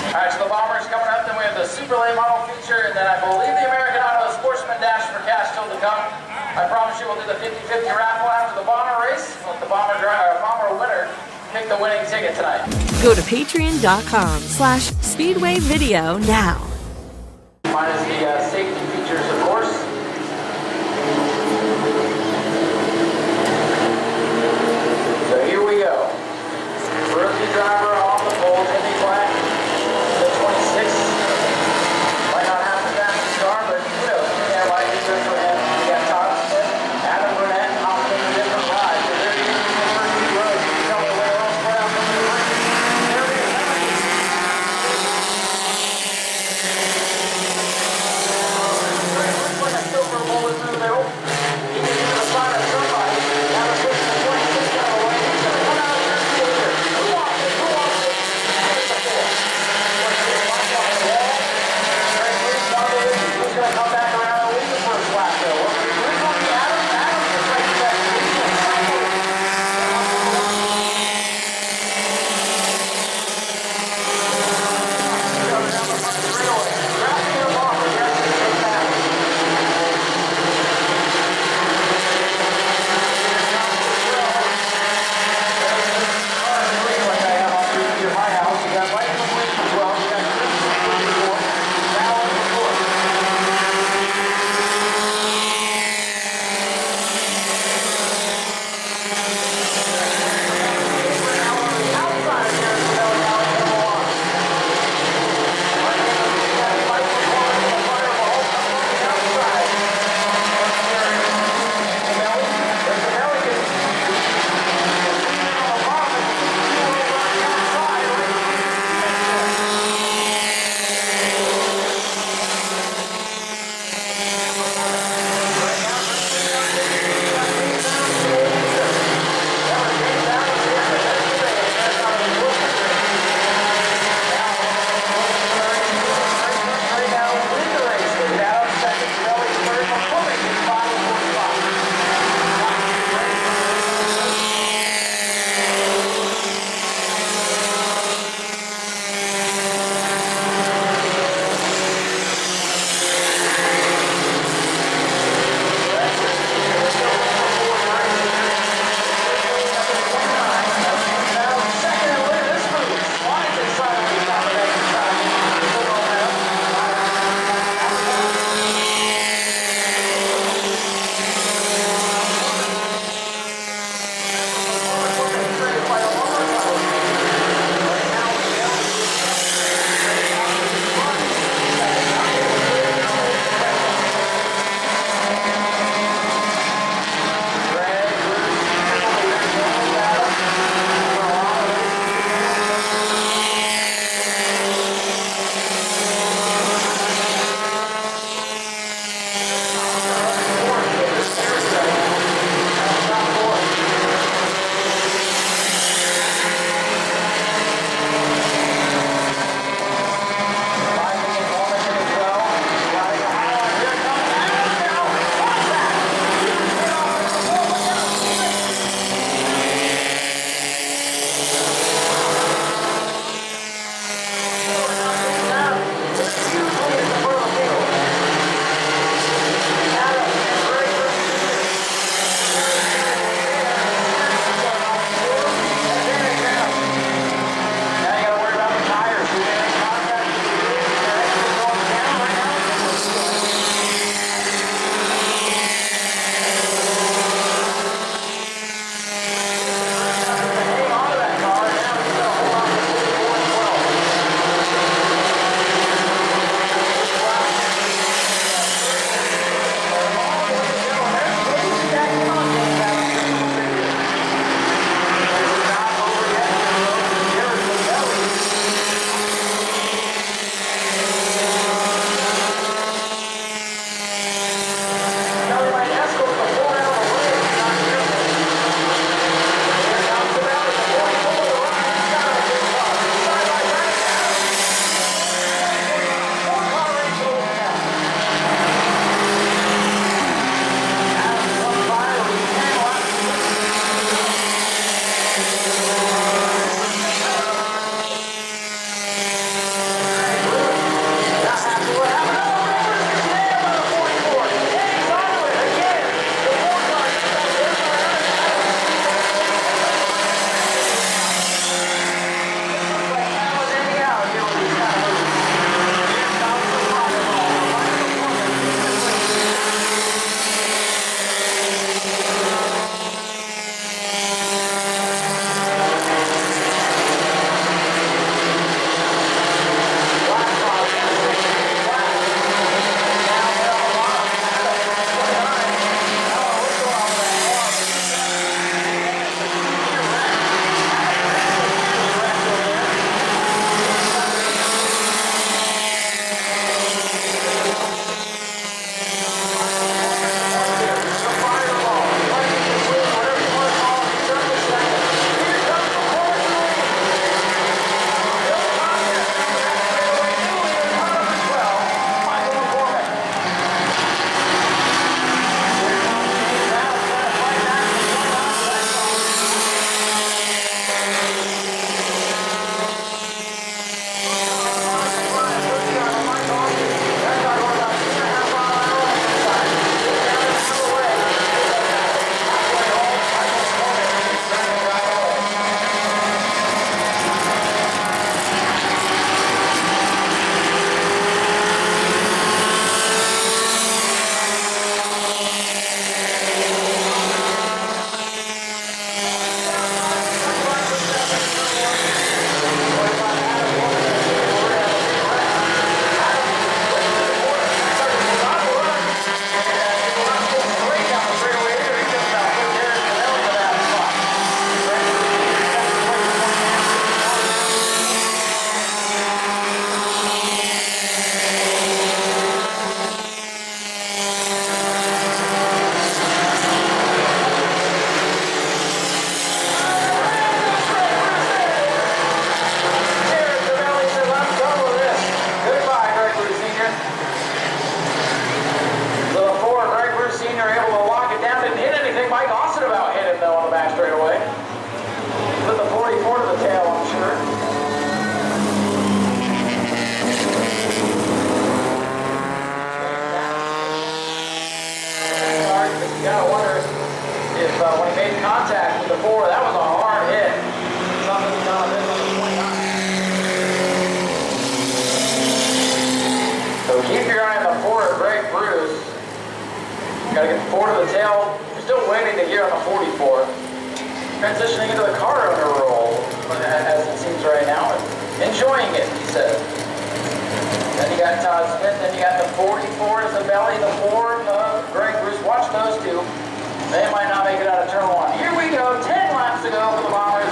All right, so the Bombers coming up, then we have the Super Late Model feature, and then I believe the American Auto Sportsman Dash for cash still to come. I promise you we'll do the 50-50 raffle after the Bomber race. Let the Bomber winner pick the winning ticket tonight. Go to patreon.com/Speedway Video now. Minus the safety features, of course. So here we go. Rookie driver off the pole, Jimmy Black. The 26. Might not have the fastest car, but who knows? Yeah, might be good for him. We got Todd Smith, Adam Burnett, hopping in a different ride. So there he is in the first few rows. You can tell me where else put out from the race. There he is. to the tail. We're still waiting to hear on the 44. Transitioning into the car owner role, as it seems right now, and enjoying it, he said. Then you got Todd Smith, then you got the 44 as the belly, the Ford, Greg Bruce. Watch those two. They might not make it out of turn one. Here we go, 10 laps to go for the Bombers.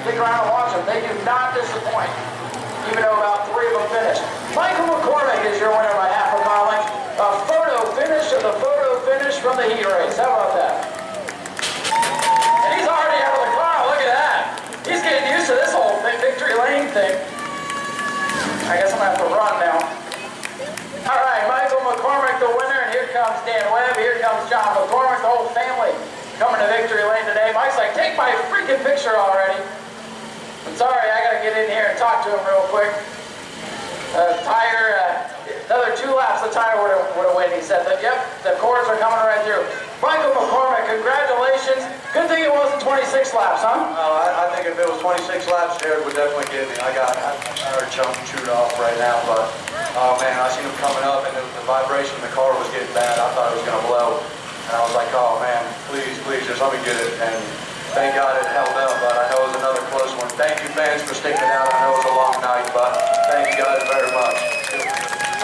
Stick around and watch them. They do not disappoint, even though about 3 of them finished. Michael McCormick is your winner by half a mile length. A photo finish of the photo finish from the heat race. How about that? And he's already out of the car. Look at that. He's getting used to this John McCormick, the whole family coming to Victory Lane today. Mike's like, take my freaking picture already. I'm sorry, I gotta get in here and talk to him real quick. Another 2 laps, the tire would have win. He said that, yep, the cores are coming right through. Michael McCormick, congratulations. Good thing it wasn't 26 laps, huh? I think if it was 26 laps, Jared would definitely get me. I got our chunk chewed off right now, but oh man, I seen him coming up and the vibration in the car was getting bad. I thought it was gonna blow. And I was like, oh man, please, just let me get it. And thank God it held up, but I know it was another close one. Thank you fans for sticking it out. I know it was a long night, but thank you guys very much.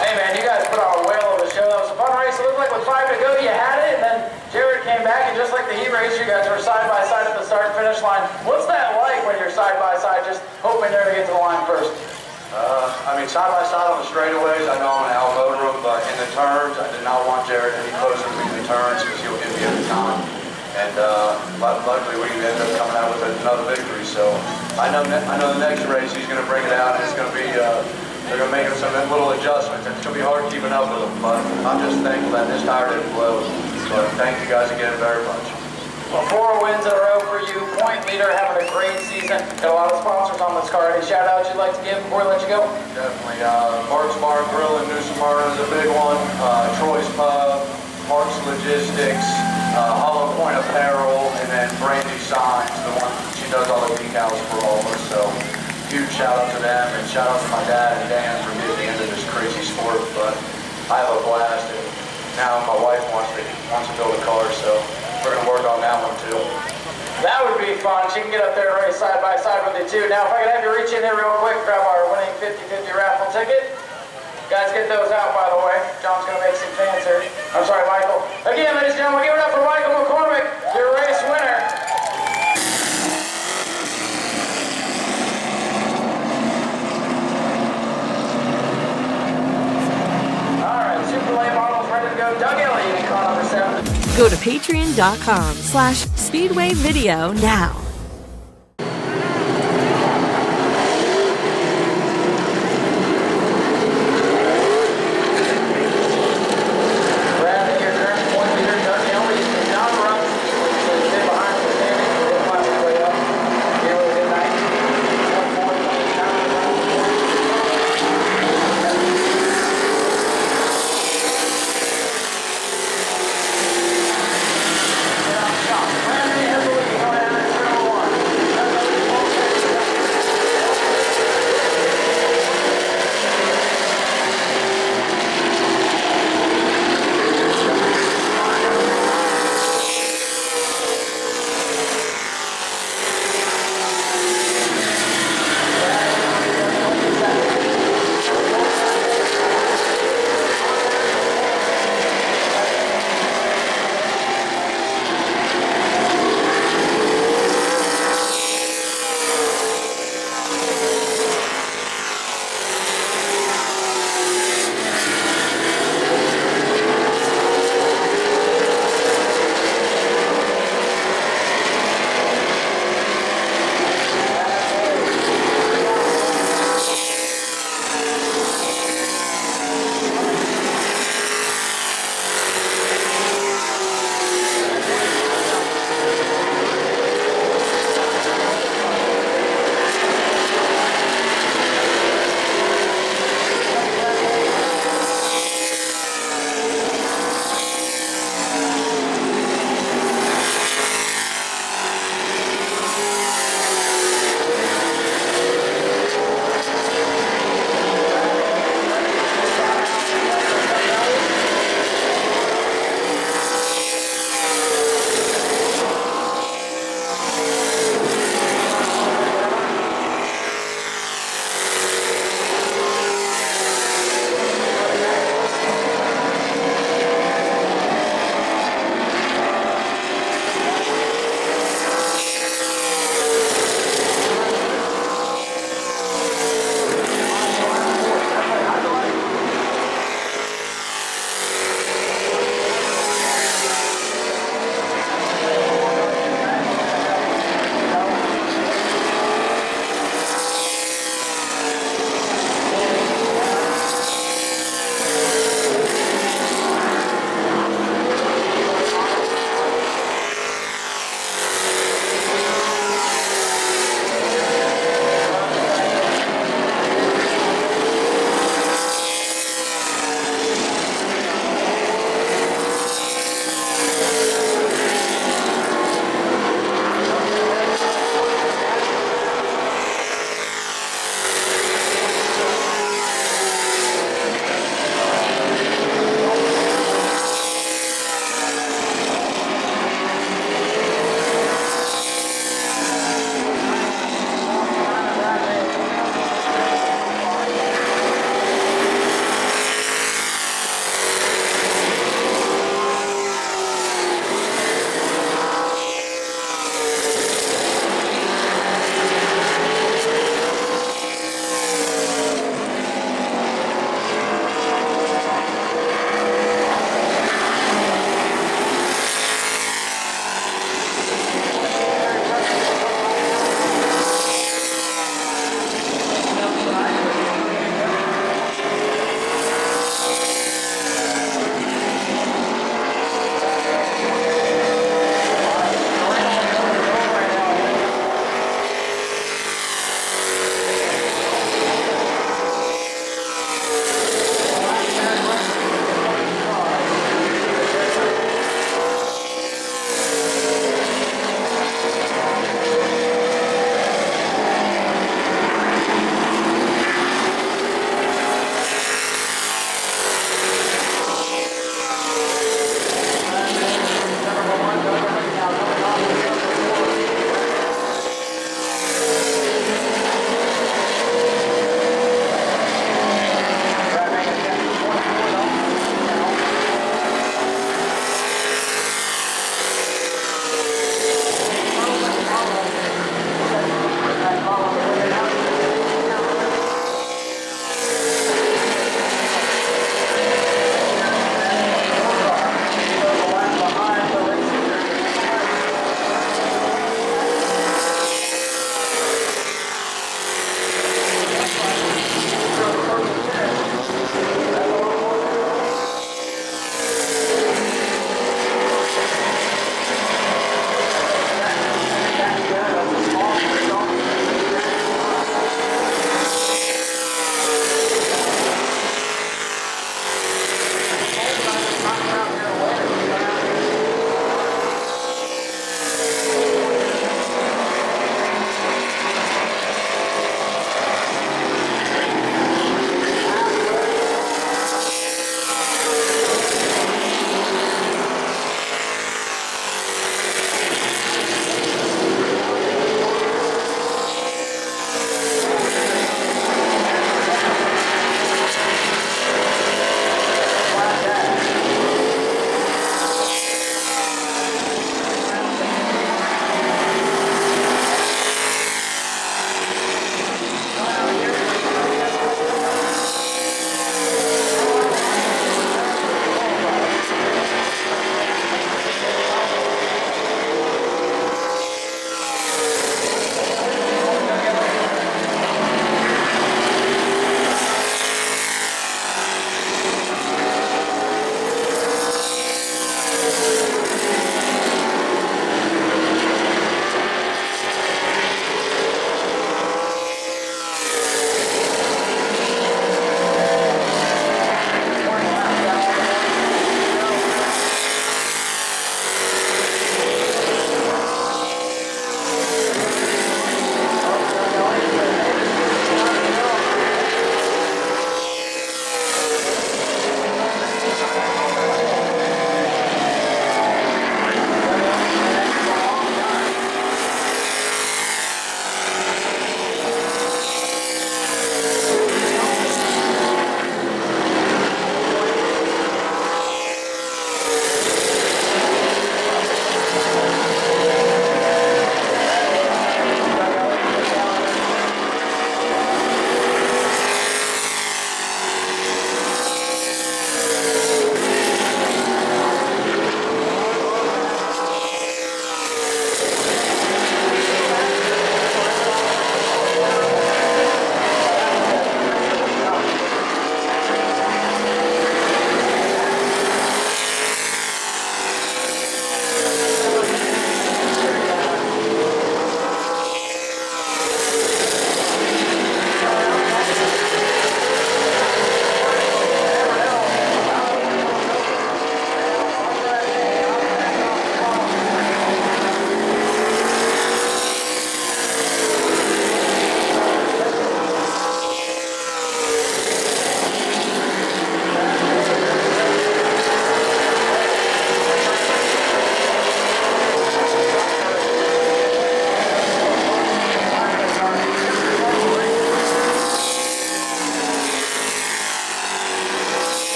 Hey man, you guys put on a whale of a show. That was a fun race. It looked like with 5 to go, you had it, and then Jared came back, and just like the heat race, you guys were side by side at the start and finish line. What's that like when you're side by side, just hoping they're to get to the line first? I mean, side by side on the straightaways, I know I'm going to outmotor him, but in the turns, I did not want Jared any closer to me in the turns because he'll hit me every time. And luckily, we ended up coming out with another victory. So I know the next race he's going to bring it out, and it's going to be they're going to make some little adjustments. And it's going to be hard keeping up with him, but I'm just thankful that this tire didn't blow. So thank you guys again very much. Well, 4 wins in a row for you. Point leader, having a great season. Got a lot of sponsors on this car. Any shout outs you'd like to give before we let you go? Definitely. Mark's Bar and Grill in New Smyrna is a big one. Troy's Pub, Mark's Logistics, Hollow Point Apparel, and then Brandy Signs, the one she does all the decals for all of us. So huge shout out to them, and shout out to my dad and Dan for getting me into this crazy sport. But I have a blast, and now my wife wants to build a car, so we're going to work on that one too. That would be fun. She can get up there and race side by side with you too. Now, if I could have you reach in here real quick, grab our winning 50-50 raffle ticket. Guys, get those out, by the way. John's going to make some fans here. I'm sorry, Michael. Again, ladies and gentlemen, give it up for Michael McCormick, your race winner. All right, Super Late models ready to go. Doug Elliott in car number 7. Go to patreon.com/speedwayvideo now.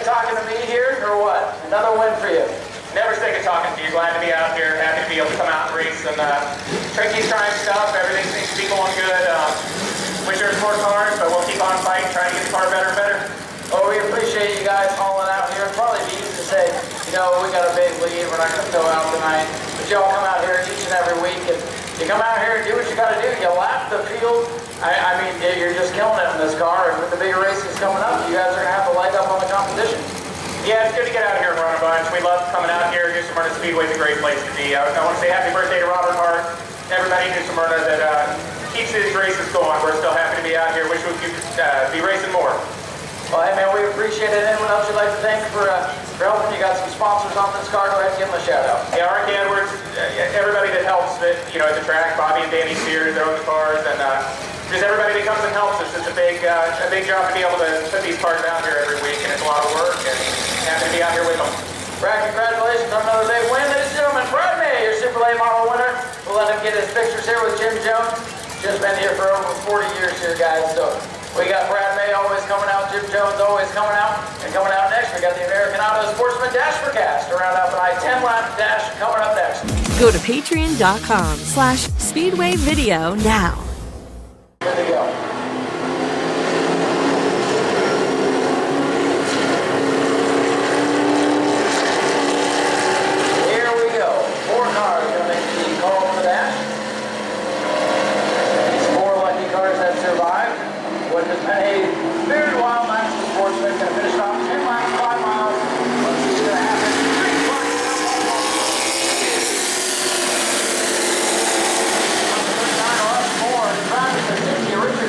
talking to me here, or what? Another win for you. Never sick of talking to you. Glad to be out here. Happy to be able to come out and race some tricky, trying stuff. Everything seems to be going good. Wish there was more cars, but we'll keep on fighting, trying to get the car better and better. Well, we appreciate you guys hauling out here. It'd probably be easy to say, you know, we got a big lead, we're not going to tow out tonight. But y'all come out here each and every week, and you come out here and do what you got to do. You lap the field. I mean, you're just killing it in this car, and with the bigger races coming up, you guys are going to have to leg up on the competition. Yeah, it's good to get out here and run a bunch. We love coming out here. New Smyrna Speedway is a great place to be. I want to say happy birthday to Robert Hart, everybody in New Smyrna that keeps his races going. We're still happy to be out here. Wish we could be racing more. Well, hey man, we appreciate it. Anyone else you'd like to thank for helping? You got some sponsors on this car. Go ahead and give them a shout out. Yeah, Rick Edwards, everybody that helps at the track, Bobby and Danny Sears, they own the cars, and just everybody that comes and helps us. It's a big job to be able to put these cars out here every week, and it's a lot of work, and happy to be out here with them. Brad, congratulations on another big win. Ladies and gentlemen, Brad May, your Super Late Model winner. We'll let him get his pictures here with Jim Jones. Just been here for over 40 years here, guys, so we got Brad May always coming out, Jim Jones always coming out, and coming out next, we got the American Auto Sportsman Dash for Cast to round up an I-10 lap dash coming up next. Go to patreon.com/speedwayvideo now. Good to go. Here we go. 4 cars going to make the call for the dash. These 4 lucky cars that survived. What has been a very wild night for Sportsman. Going to finish off 10 laps, 5 miles. Let's see what's going to happen. Mohr, driving the 60 original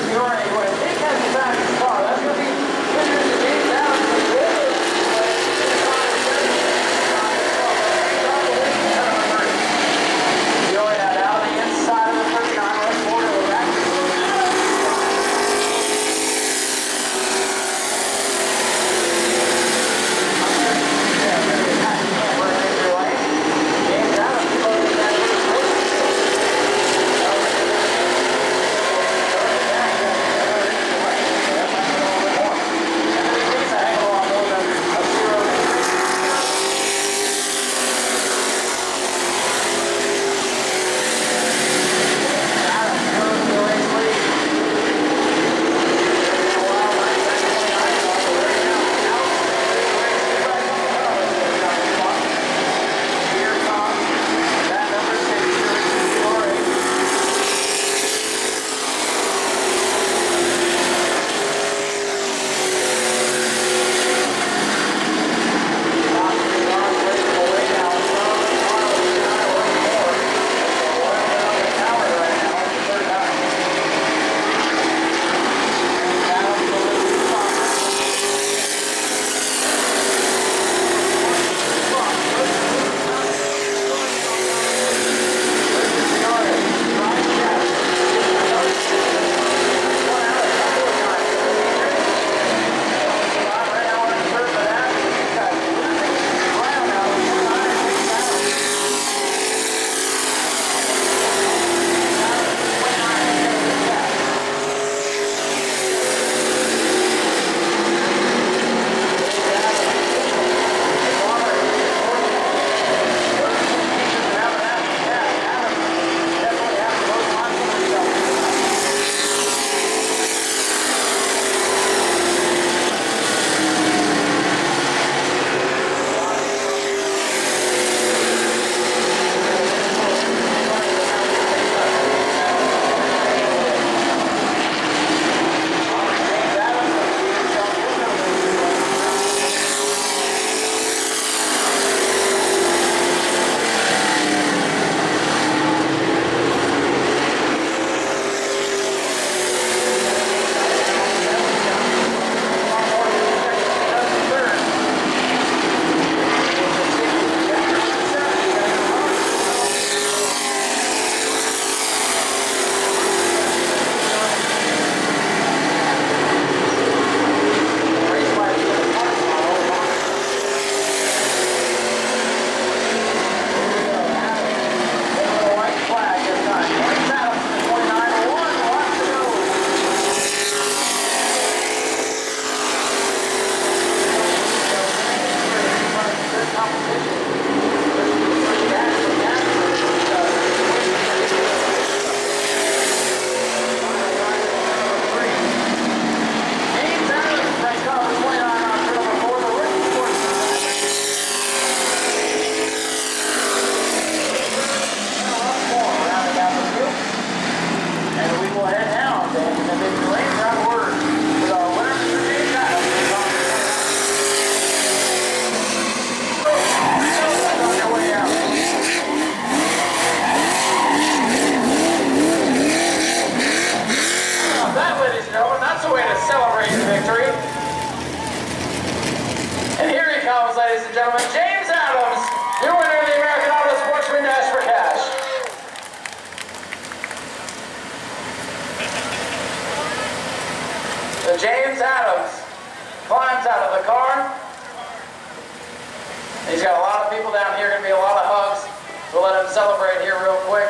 them celebrate here real quick,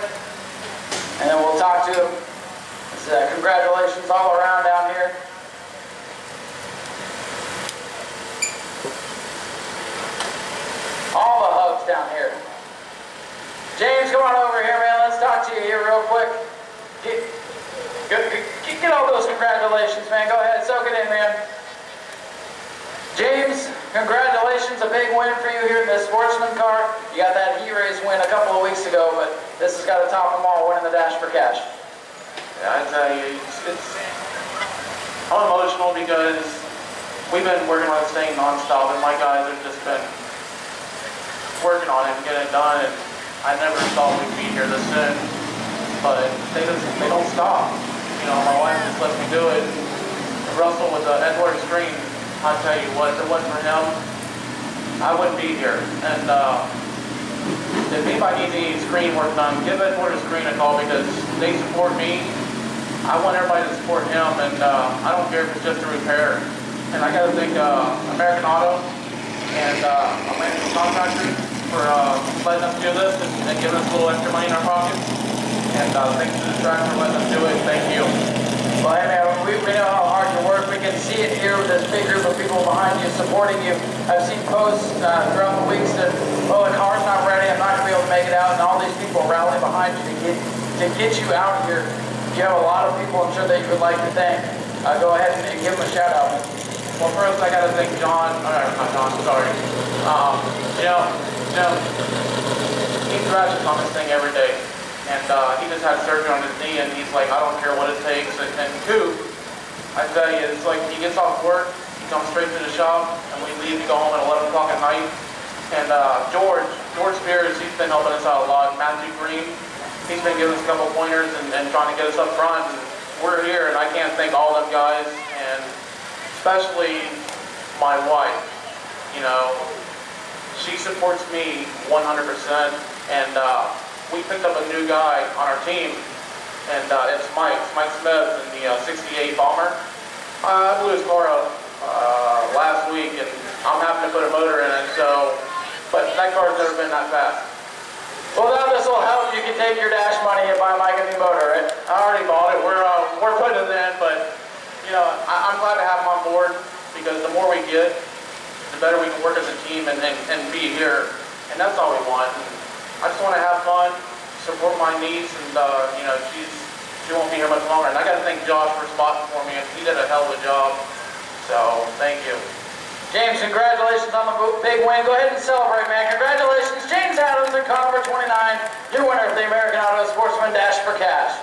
and then we'll talk to them. Congratulations all around down here. All the hugs down here. James, come on over here, man. Let's talk to you here real quick. Get all those congratulations, man. Go ahead, soak it in, man. James, congratulations. A big win for you here in the Sportsman car. You got that heat race win a couple of weeks ago, but this has got to top them all, winning the Dash for Cash. Yeah, I tell you, I'm emotional because we've been working on this thing nonstop, and my guys have just been working on it and getting it done. And I never thought we'd be here this soon, but they don't stop. You know, my wife just lets me do it. Russell with the Edward screen, I tell you what, if it wasn't for him, I wouldn't be here. And if anybody needs any screen work done, give Edward a screen a call because they support me. I want everybody to support him, and I don't care if it's just a repair. And I got to thank American Auto and Atlantic Contractor for letting us do this and giving us a little extra money in our pockets. And thanks to the track for letting us do it. Thank you. Well, hey man, we know how hard you work. We can see it here with this big group of people behind you, supporting you. I've seen posts throughout the weeks that, oh, the car's not ready, I'm not going to be able to make it out, and all these people rally behind you to get you out here. You have a lot of people, I'm sure, that you would like to thank. Go ahead and give them a shout out. Well, first I got to thank John. Not John, sorry. He thrashes on this thing every day. And he just had surgery on his knee, and he's like, I don't care what it takes. And two, I tell you, it's like he gets off work, he comes straight to the shop, and we leave to go home at 11 o'clock at night. And George Spears, he's been helping us out a lot. Matthew Green, he's been giving us a couple pointers and trying to get us up front. And we're here, and I can't thank all them guys, and especially my wife. You know, she supports me 100%, and we picked up a new guy on our team, and it's Mike Smith in the 68 Bomber. I blew his car up last week, and I'm having to put a motor in it, but that car's never been that fast. Well, now this will help. You can take your Dash money and buy Mike a new motor, right? I already bought it. We're putting it in, but you know, I'm glad to have him on board because the more we get, the better we can work as a team and be here, and that's all we want. I just want to have fun, support my niece, and you know, she won't be here much longer. And I got to thank Josh for spotting for me. He did a hell of a job. So thank you. James, congratulations on the big win. Go ahead and celebrate, man. Congratulations, James Adams in car number 29, your winner of the American Auto Sportsman Dash for Cash.